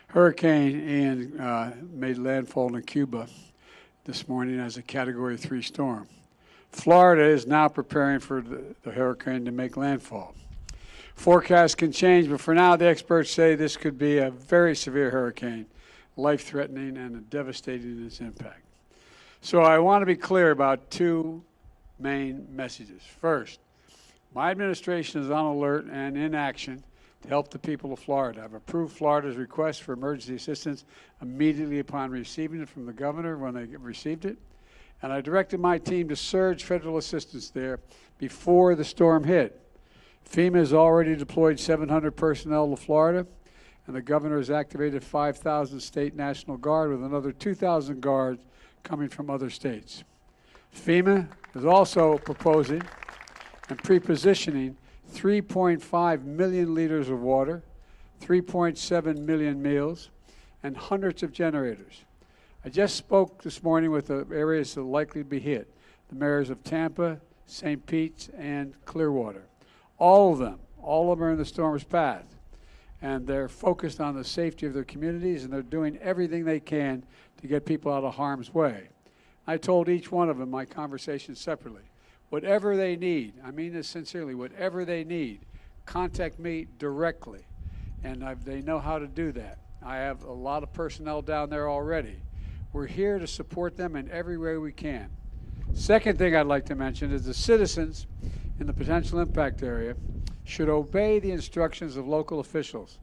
Speaker 7: Hurricane Ian made landfall in Cuba this morning as a Category 3 storm. Florida is now preparing for the hurricane to make landfall. Forecasts can change, but for now the experts say this could be a very severe hurricane, life-threatening and devastating in its impact. So I want to be clear about two main messages. First, my administration is on alert and in action to help the people of Florida. I've approved Florida's request for emergency assistance immediately upon receiving it from the governor when they received it. And I directed my team to surge federal assistance there before the storm hit. FEMA has already deployed 700 personnel to Florida, and the governor has activated 5,000 state National Guard with another 2,000 guards coming from other states. FEMA is also proposing and pre-positioning 3.5 million liters of water, 3.7 million meals, and hundreds of generators. I just spoke this morning with the areas that are likely to be hit, the mayors of Tampa, St. Pete, and Clearwater. All of them are in the storm's path, and they're focused on the safety of their communities, and they're doing everything they can to get people out of harm's way. I told each one of them my conversation separately. Whatever they need, I mean this sincerely, whatever they need, contact me directly, and they know how to do that. I have a lot of personnel down there already. We're here to support them in every way we can. Second thing I'd like to mention is the citizens in the potential impact area should obey the instructions of local officials,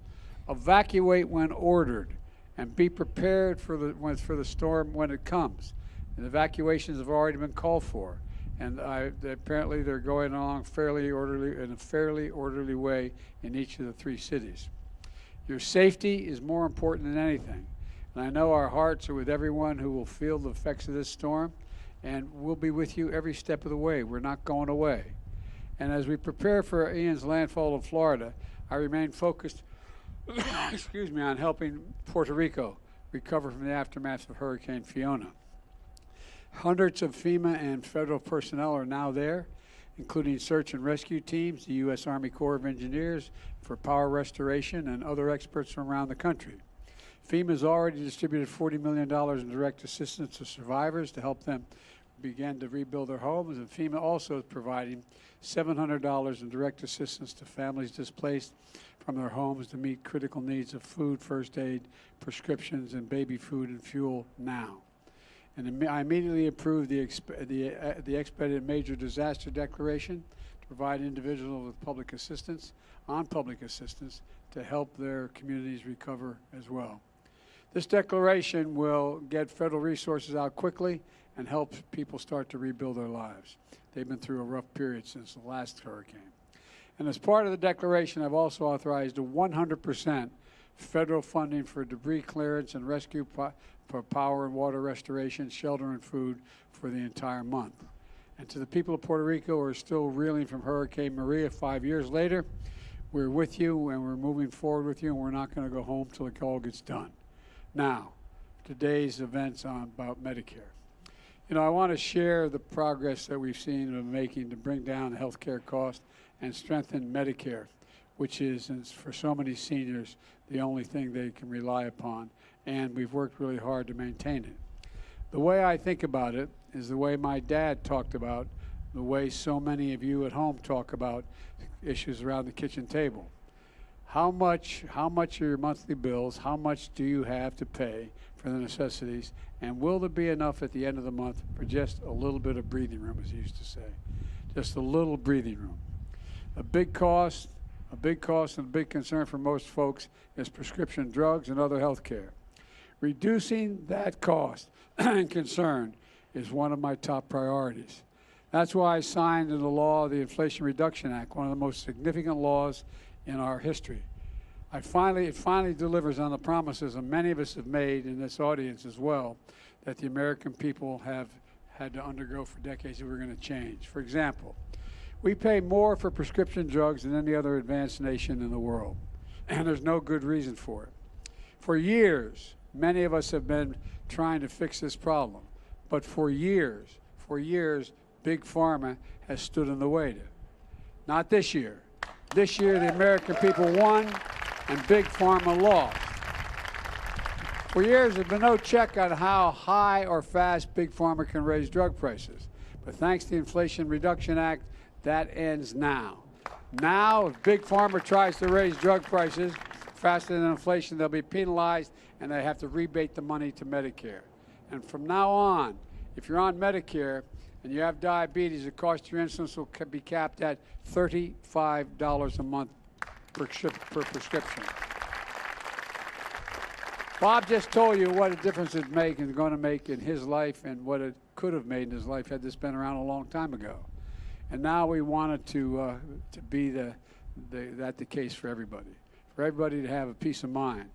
Speaker 7: evacuate when ordered, and be prepared for the storm when it comes. And evacuations have already been called for. And apparently they're going along in a fairly orderly way in each of the three cities. Your safety is more important than anything. And I know our hearts are with everyone who will feel the effects of this storm, and we'll be with you every step of the way. We're not going away. And as we prepare for Ian's landfall in Florida, I remain focused on helping Puerto Rico recover from the aftermath of Hurricane Fiona. Hundreds of FEMA and federal personnel are now there, including search and rescue teams, the U.S. Army Corps of Engineers for power restoration, and other experts from around the country. FEMA has already distributed $40 million in direct assistance to survivors to help them begin to rebuild their homes, and FEMA also is providing $700 in direct assistance to families displaced from their homes to meet critical needs of food, first aid, prescriptions, and baby food and fuel now. And I immediately approved the expedited major disaster declaration to provide individuals with public assistance to help their communities recover as well. This declaration will get federal resources out quickly and help people start to rebuild their lives. They've been through a rough period since the last hurricane. And as part of the declaration, I've also authorized a 100% federal funding for debris clearance and rescue for power and water restoration, shelter and food for the entire month. And to the people of Puerto Rico who are still reeling from Hurricane Maria 5 years later, we're with you and we're moving forward with you, and we're not going to go home till it all gets done. Now, today's events about Medicare. You know, I want to share the progress that we've seen in making to bring down health care costs and strengthen Medicare, which is, for so many seniors, the only thing they can rely upon, and we've worked really hard to maintain it. The way I think about it is the way my dad talked about, the way so many of you at home talk about issues around the kitchen table. How much are your monthly bills? How much do you have to pay for the necessities? And will there be enough at the end of the month for just a little bit of breathing room, as he used to say? Just a little breathing room. A big cost and a big concern for most folks is prescription drugs and other health care. Reducing that cost and concern is one of my top priorities. That's why I signed into law the Inflation Reduction Act, one of the most significant laws in our history. It finally delivers on the promises that many of us have made in this audience as well, that the American people have had to undergo for decades that we're going to change. For example, we pay more for prescription drugs than any other advanced nation in the world, and there's no good reason for it. For years, many of us have been trying to fix this problem. But for years, Big Pharma has stood in the way to. Not this year. This year, the American people won, and Big Pharma lost. For years, there's been no check on how high or fast Big Pharma can raise drug prices. But thanks to the Inflation Reduction Act, that ends now. Now, if Big Pharma tries to raise drug prices faster than inflation, they'll be penalized, and they have to rebate the money to Medicare. And from now on, if you're on Medicare and you have diabetes, the cost of your insulin will be capped at $35 a month per prescription. Bob just told you what a difference it's going to make in his life and what it could have made in his life had this been around a long time ago. And now we want it to be the case for everybody to have a peace of mind.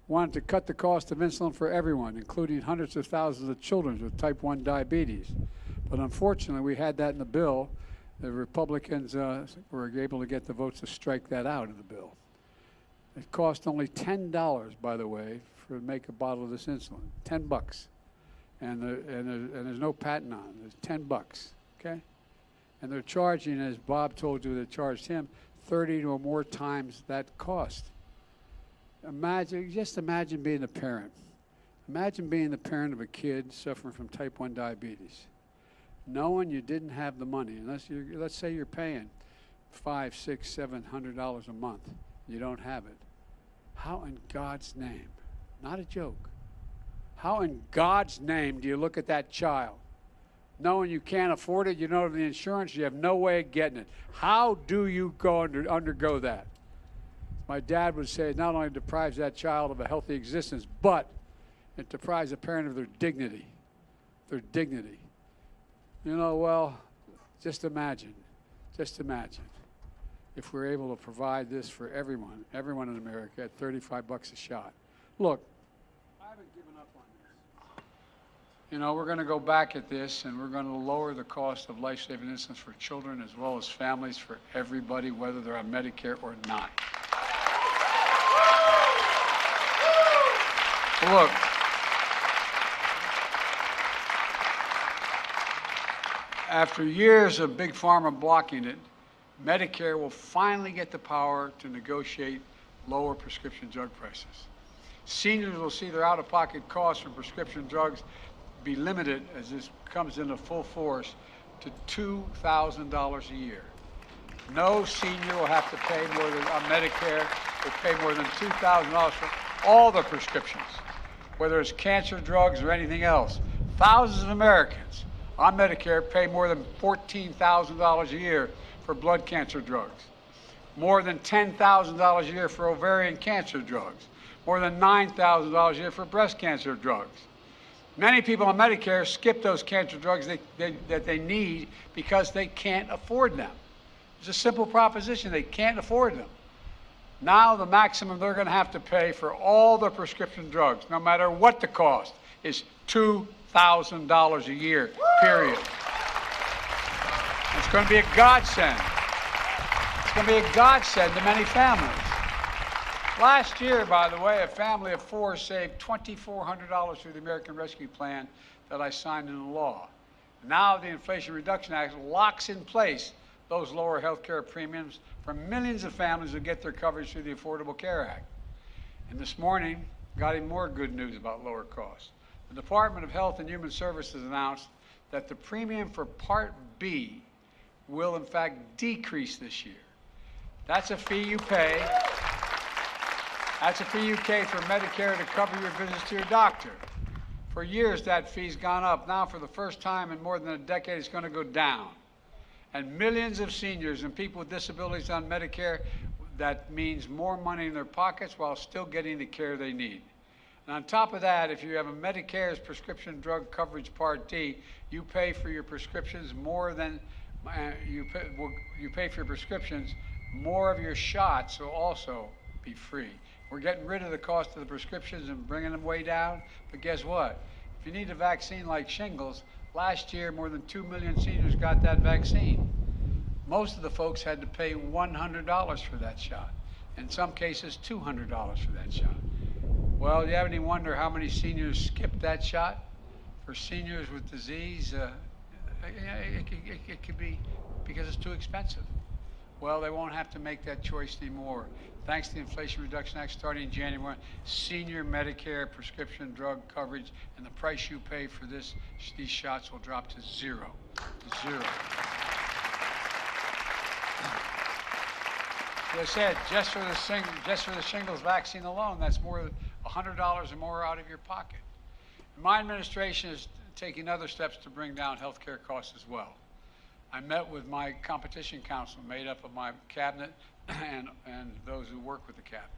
Speaker 7: Wanted to cut the cost of insulin for everyone, including hundreds of thousands of children with type 1 diabetes. But unfortunately, we had that in the bill. The Republicans were able to get the votes to strike that out of the bill. It cost only $10, by the way, to make a bottle of this insulin. $10. And there's no patent on it. There's $10, okay? And they're charging, as Bob told you, they charged him 30 or more times that cost. Just imagine being a parent. Imagine being the parent of a kid suffering from type 1 diabetes, knowing you didn't have the money. Let's say you're paying $500, $600, $700 a month. You don't have it. How in God's name, not a joke, how in God's name do you look at that child, knowing you can't afford it, you don't have the insurance, you have no way of getting it? How do you undergo that? My dad would say it not only deprives that child of a healthy existence, but it deprives a parent of their dignity. Their dignity. You know, well, just imagine if we're able to provide this for everyone in America at $35 a shot. Look, I haven't given up on this. You know, we're going to go back at this, and we're going to lower the cost of life-saving insulin for children as well as families, for everybody, whether they're on Medicare or not. Look, after years of Big Pharma blocking it, Medicare will finally get the power to negotiate lower prescription drug prices. Seniors will see their out-of-pocket costs for prescription drugs be limited, as this comes into full force, to $2,000 a year. No senior will have to pay more than, on Medicare, will pay more than $2,000 for all their prescriptions, whether it's cancer drugs or anything else. Thousands of Americans on Medicare pay more than $14,000 a year for blood cancer drugs, more than $10,000 a year for ovarian cancer drugs, more than $9,000 a year for breast cancer drugs. Many people on Medicare skip those cancer drugs that they need because they can't afford them. It's a simple proposition. They can't afford them. Now the maximum they're going to have to pay for all their prescription drugs, no matter what the cost, is $2,000 a year, period. It's going to be a godsend. It's going to be a godsend to many families. Last year, by the way, a family of four saved $2,400 through the American Rescue Plan that I signed into law. Now the Inflation Reduction Act locks in place those lower health care premiums for millions of families who get their coverage through the Affordable Care Act. And this morning, got even more good news about lower costs. The Department of Health and Human Services announced that the premium for Part B will in fact decrease this year. That's a fee you pay. That's a fee you pay for Medicare to cover your visits to your doctor. For years, that fee's gone up. Now, for the first time in more than a decade, it's going to go down. And millions of seniors and people with disabilities on Medicare, that means more money in their pockets while still getting the care they need. And on top of that, if you have a Medicare's prescription drug coverage Part D, you pay for your prescriptions more than you pay for your prescriptions. More of your shots will also be free. We're getting rid of the cost of the prescriptions and bringing them way down. But guess what? If you need a vaccine like shingles, last year more than 2 million seniors got that vaccine. Most of the folks had to pay $100 for that shot. In some cases, $200 for that shot. Well, do you have any wonder how many seniors skip that shot? For seniors with disease, it could be because it's too expensive. Well, they won't have to make that choice anymore. Thanks to the Inflation Reduction Act starting in January, senior Medicare prescription drug coverage and the price you pay for these shots will drop to zero. Zero. As I said, just for the shingles vaccine alone, that's more than $100 or more out of your pocket. My administration is taking other steps to bring down health care costs as well. I met with my competition council, made up of my cabinet and those who work with the cabinet.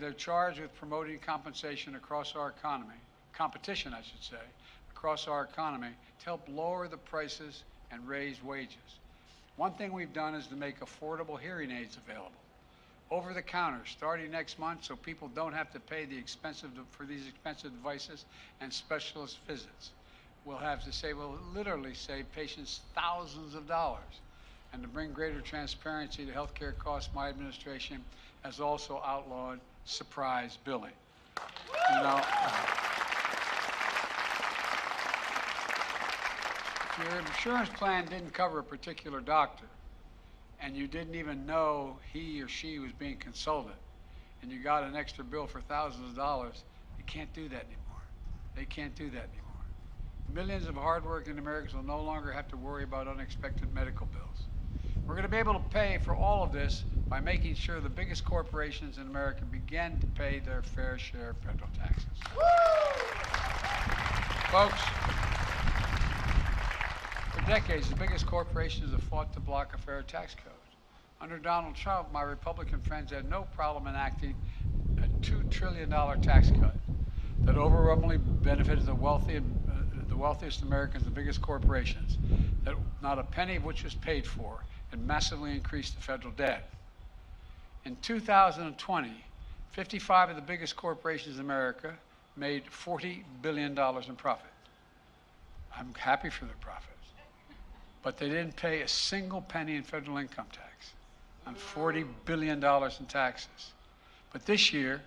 Speaker 7: They're charged with promoting compensation across our economy, competition, I should say, across our economy to help lower the prices and raise wages. One thing we've done is to make affordable hearing aids available over the counter starting next month, so people don't have to pay for these expensive devices and specialist visits. We'll literally save patients thousands of dollars. And to bring greater transparency to healthcare costs, my administration has also outlawed surprise billing. You know, if your insurance plan didn't cover a particular doctor, and you didn't even know he or she was being consulted, and you got an extra bill for thousands of dollars, you can't do that anymore. They can't do that anymore. Millions of hardworking Americans will no longer have to worry about unexpected medical bills. We're going to be able to pay for all of this by making sure the biggest corporations in America begin to pay their fair share of federal taxes. Folks, for decades, the biggest corporations have fought to block a fair tax code. Under Donald Trump, my Republican friends had no problem enacting a $2 trillion tax cut that overwhelmingly benefited the wealthiest Americans, the biggest corporations, that not a penny of which was paid for, and massively increased the federal debt. In 2020, 55 of the biggest corporations in America made $40 billion in profit. I'm happy for their profits. But they didn't pay a single penny in federal income tax on $40 billion in taxes. But this year,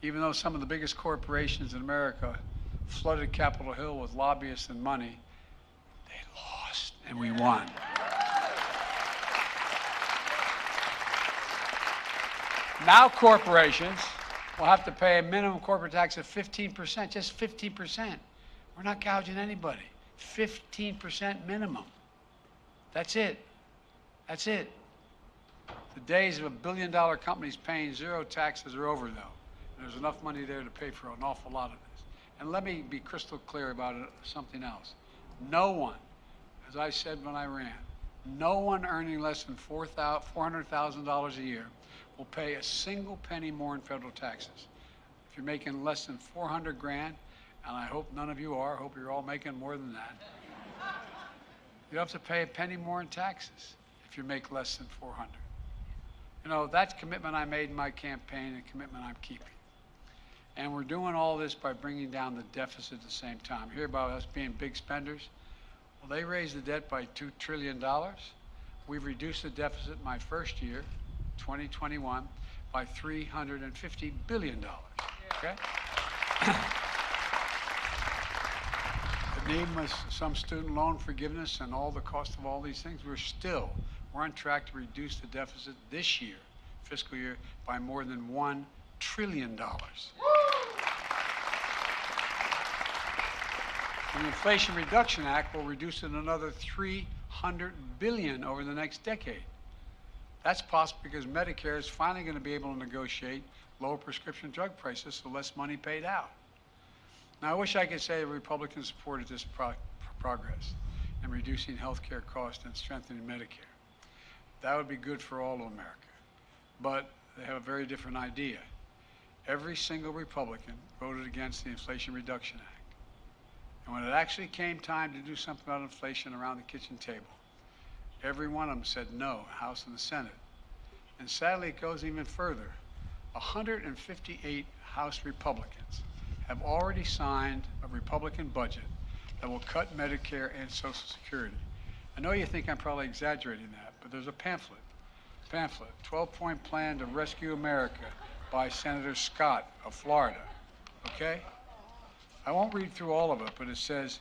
Speaker 7: even though some of the biggest corporations in America flooded Capitol Hill with lobbyists and money, they lost and we won. Now corporations will have to pay a minimum corporate tax of 15%, just 15%. We're not gouging anybody. 15% minimum. That's it. That's it. The days of $1 billion companies paying zero taxes are over, though. There's enough money there to pay for an awful lot of this. And let me be crystal clear about something else. No one, as I said when I ran, no one earning less than $400,000 a year will pay a single penny more in federal taxes. If you're making less than 400 grand, and I hope none of you are, I hope you're all making more than that, you don't have to pay a penny more in taxes if you make less than 400. You know, that's commitment I made in my campaign and commitment I'm keeping. And we're doing all this by bringing down the deficit at the same time. Hear about us being big spenders? Well, they raised the debt by $2 trillion. We've reduced the deficit in my first year, 2021, by $350 billion, okay? The need was some student loan forgiveness and all the cost of all these things. We're on track to reduce the deficit this year, fiscal year, by more than $1 trillion. The Inflation Reduction Act will reduce it another $300 billion over the next decade. That's possible because Medicare is finally going to be able to negotiate lower prescription drug prices, so less money paid out. Now, I wish I could say the Republicans supported this progress in reducing health care costs and strengthening Medicare. That would be good for all of America. But they have a very different idea. Every single Republican voted against the Inflation Reduction Act. And when it actually came time to do something about inflation around the kitchen table, every one of them said no, House and the Senate. And sadly, it goes even further. 158 House Republicans have already signed a Republican budget that will cut Medicare and Social Security. I know you think I'm probably exaggerating that, but there's a pamphlet, 12-point plan to rescue America, by Senator Scott of Florida, okay? I won't read through all of it, but it says,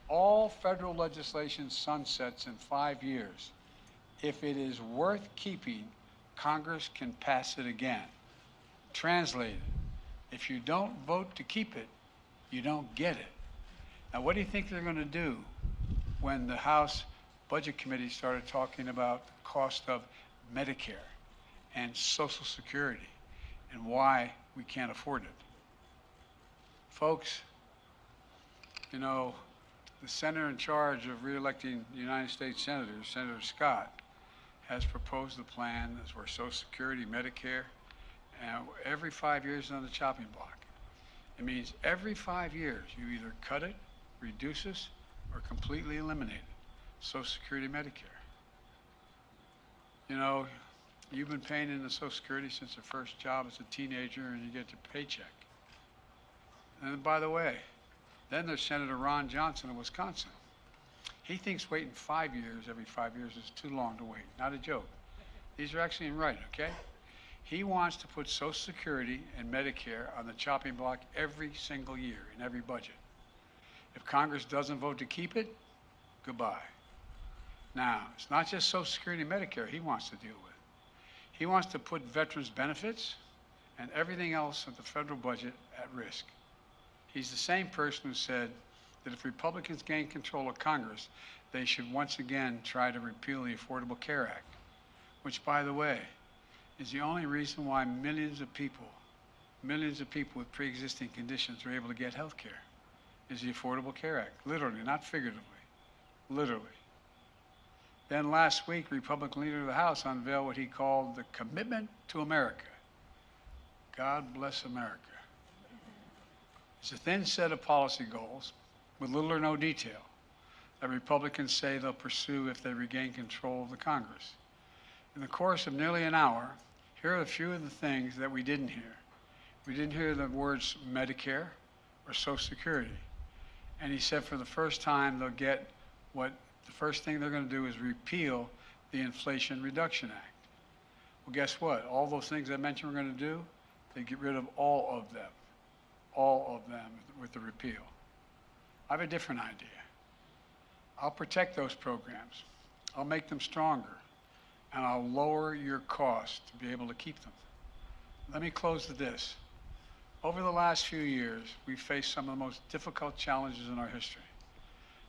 Speaker 7: all federal legislation sunsets in 5 years. If it is worth keeping, Congress can pass it again. Translated, if you don't vote to keep it, you don't get it. Now, what do you think they're going to do when the House Budget Committee started talking about the cost of Medicare and Social Security and why we can't afford it? Folks, you know, the senator in charge of reelecting the United States Senators, Senator Scott, has proposed a plan where Social Security, Medicare, every 5 years on the chopping block. It means every 5 years you either cut it, reduce it, or completely eliminate it. Social Security, Medicare. You know, you've been paying into Social Security since your first job as a teenager and you get your paycheck. And by the way, then there's Senator Ron Johnson of Wisconsin. He thinks waiting 5 years, every 5 years, is too long to wait. Not a joke. These are actually in writing, okay? He wants to put Social Security and Medicare on the chopping block every single year in every budget. If Congress doesn't vote to keep it, goodbye. Now, it's not just Social Security and Medicare he wants to deal with. He wants to put veterans' benefits and everything else of the federal budget at risk. He's the same person who said that if Republicans gain control of Congress, they should once again try to repeal the Affordable Care Act, which, by the way, is the only reason why millions of people with pre-existing conditions are able to get health care, is the Affordable Care Act, literally, not figuratively, literally. Then last week, Republican leader of the House unveiled what he called the Commitment to America. God bless America. It's a thin set of policy goals with little or no detail that Republicans say they'll pursue if they regain control of the Congress. In the course of nearly an hour, here are a few of the things that we didn't hear. We didn't hear the words Medicare or Social Security. And he said for the first time they'll get what the first thing they're going to do is repeal the Inflation Reduction Act. Well, guess what? All those things I mentioned we're going to do, they get rid of all of them with the repeal. I have a different idea. I'll protect those programs. I'll make them stronger, and I'll lower your cost to be able to keep them. Let me close with this. Over the last few years, we've faced some of the most difficult challenges in our history,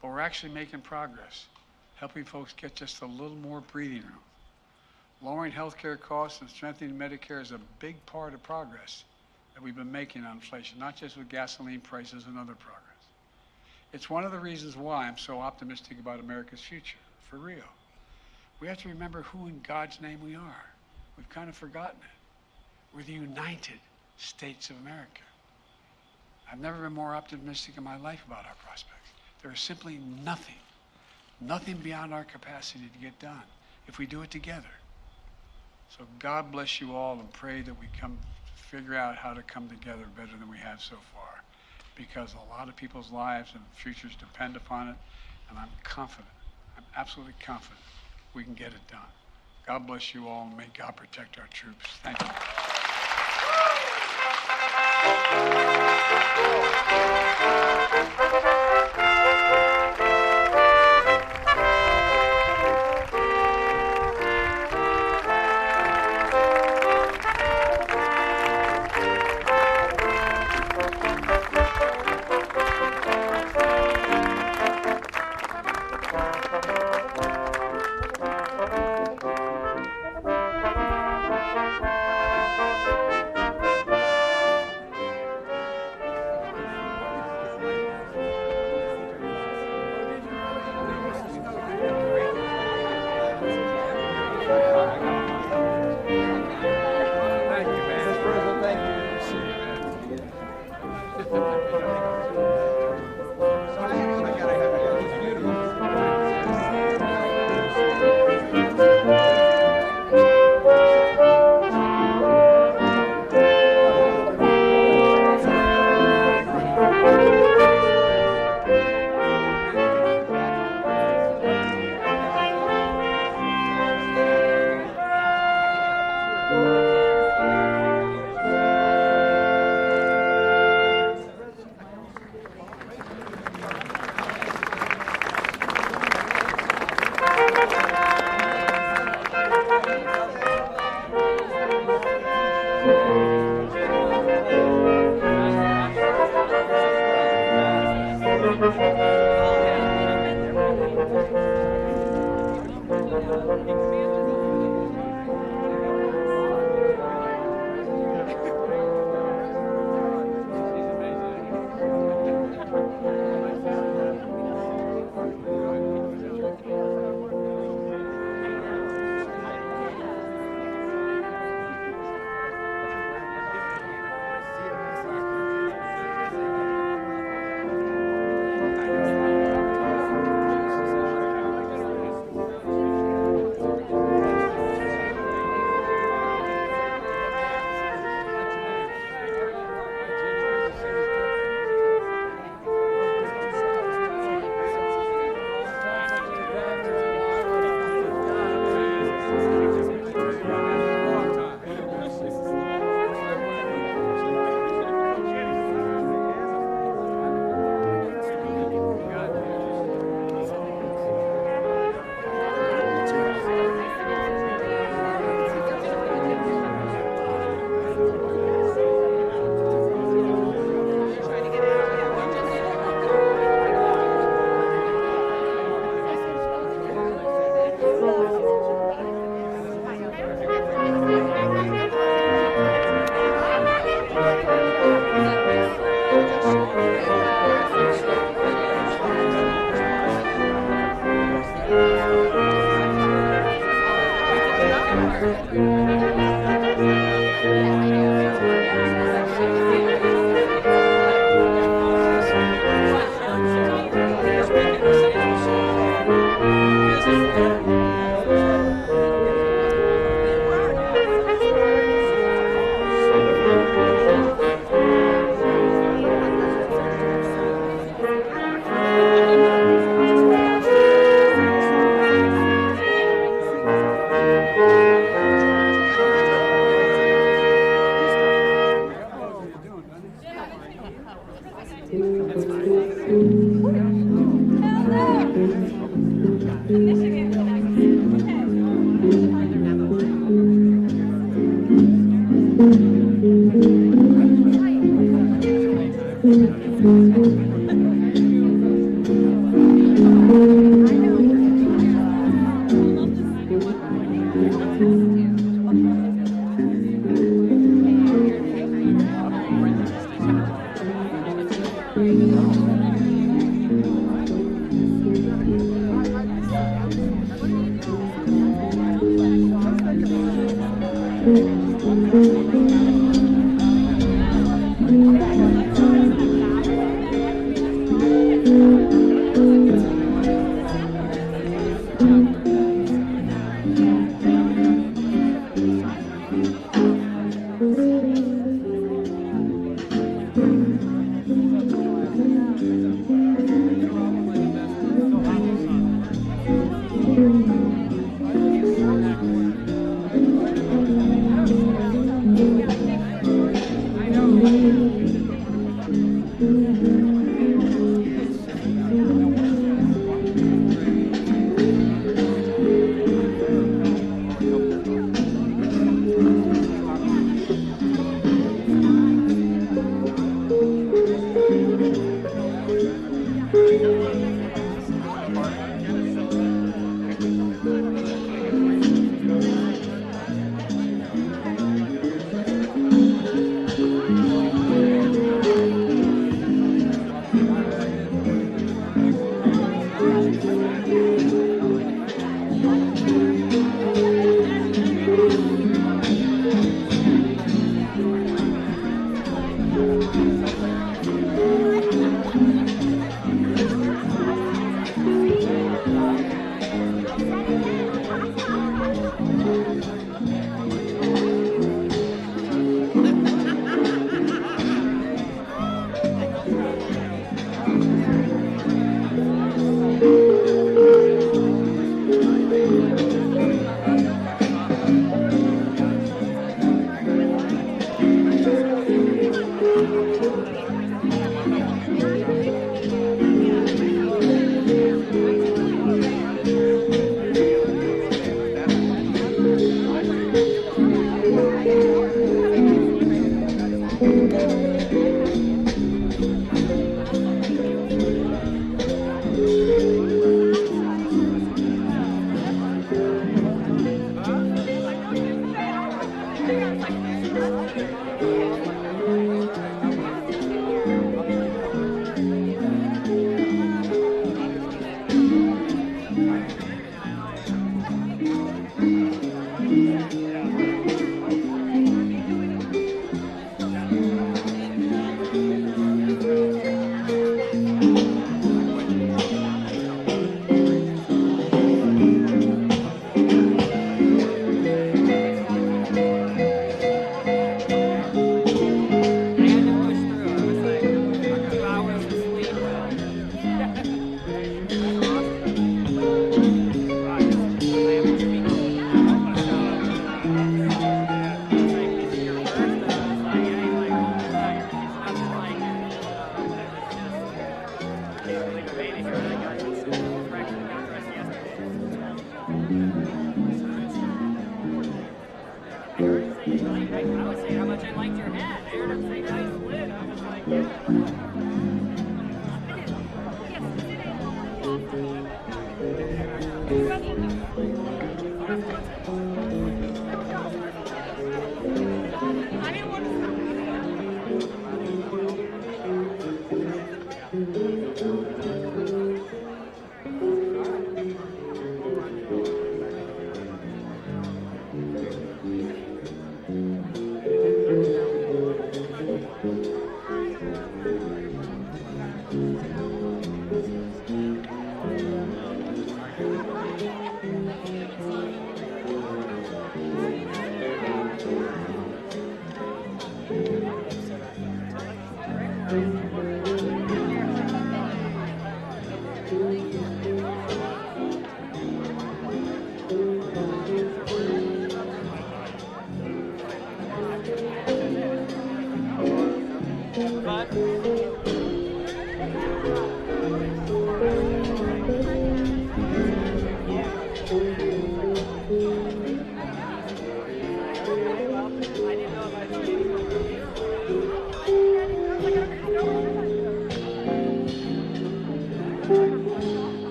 Speaker 7: but we're actually making progress, helping folks get just a little more breathing room. Lowering healthcare costs and strengthening Medicare is a big part of progress that we've been making on inflation, not just with gasoline prices and other progress. It's one of the reasons why I'm so optimistic about America's future, for real. We have to remember who in God's name we are. We've kind of forgotten it. We're the United States of America. I've never been more optimistic in my life about our prospects. There is simply nothing beyond our capacity to get done if we do it together. So God bless you all, and pray that we figure out how to come together better than we have so far, because a lot of people's lives and futures depend upon it, and I'm absolutely confident we can get it done. God bless you all, and may God protect our troops. Thank you.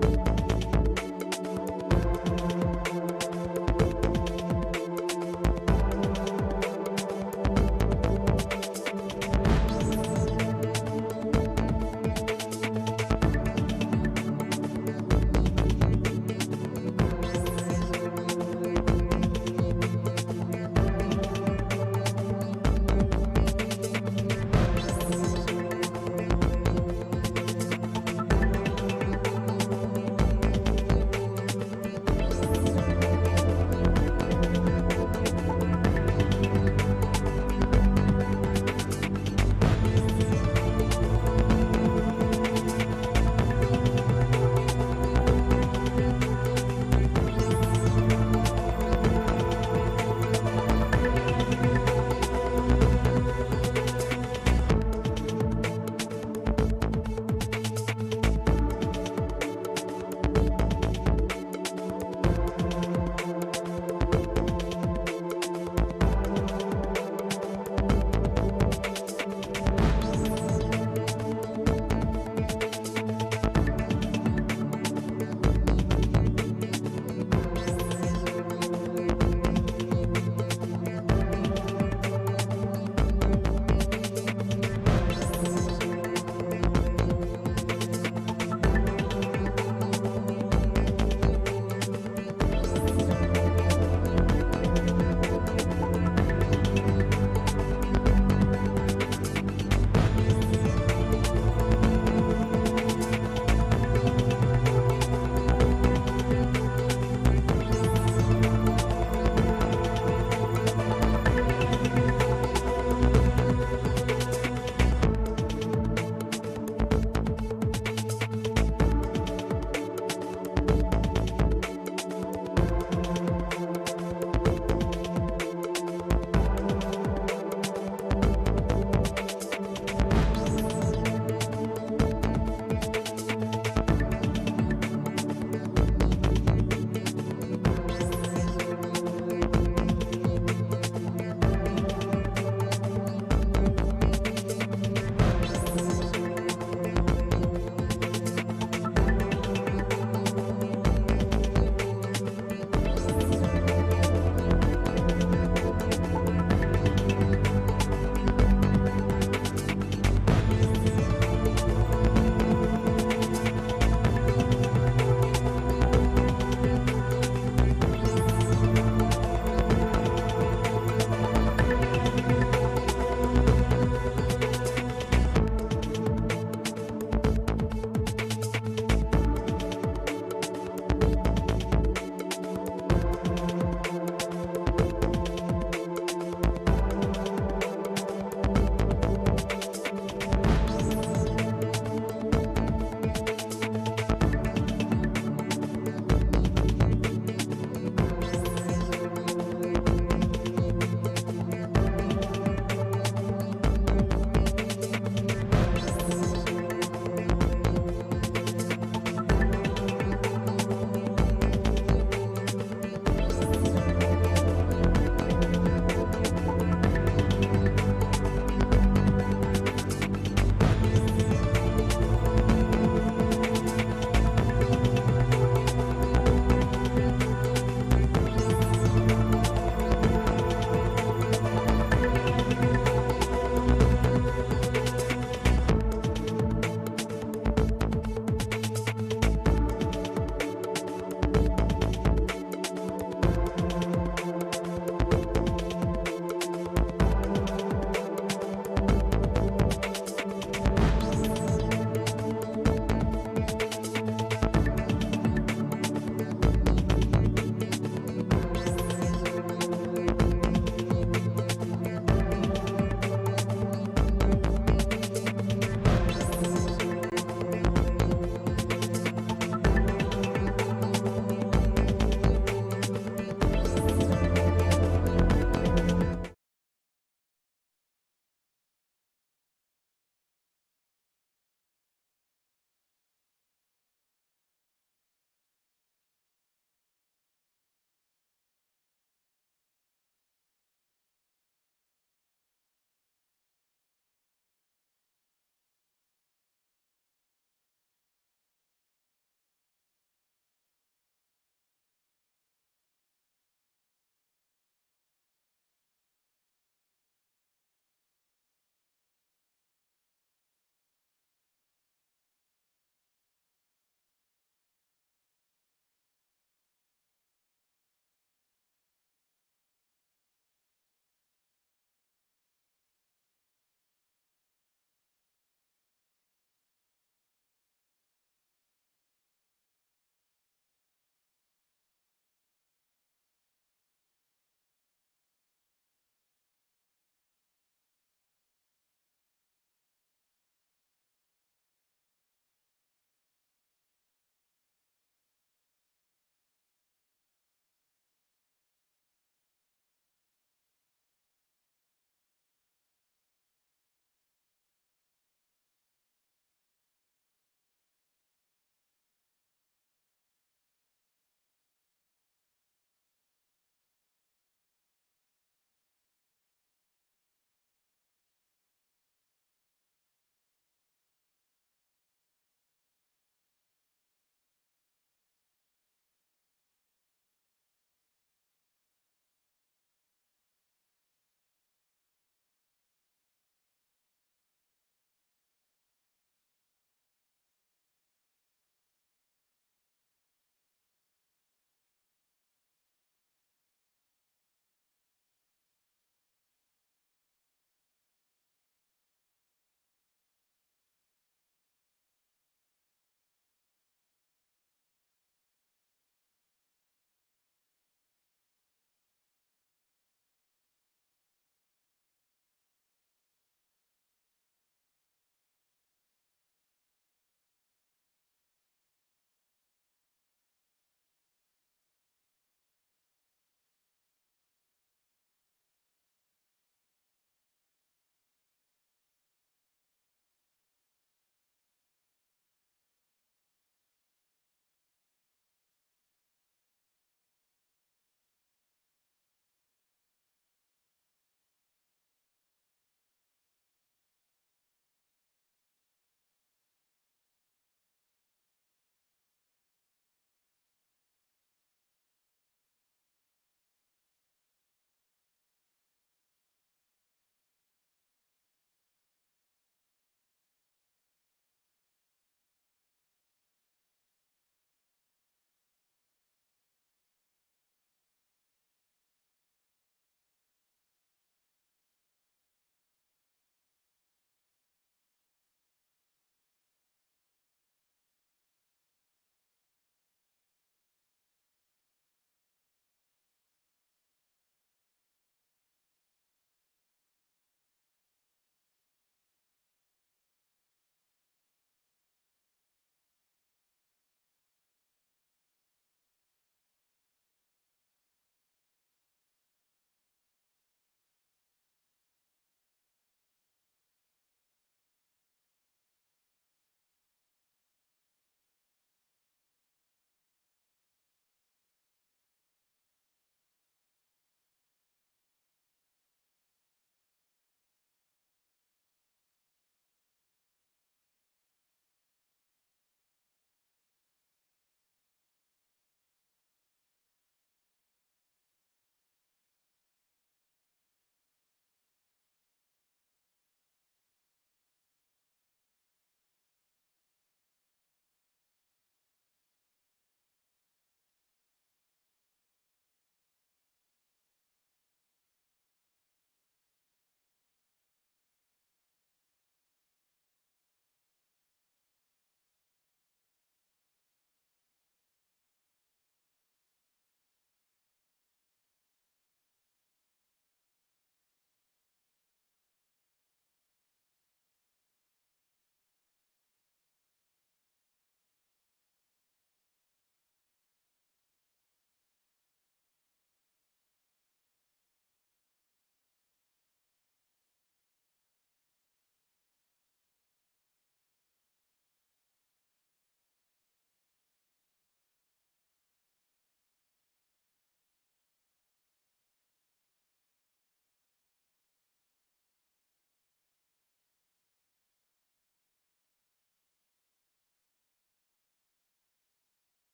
Speaker 4: Chapter.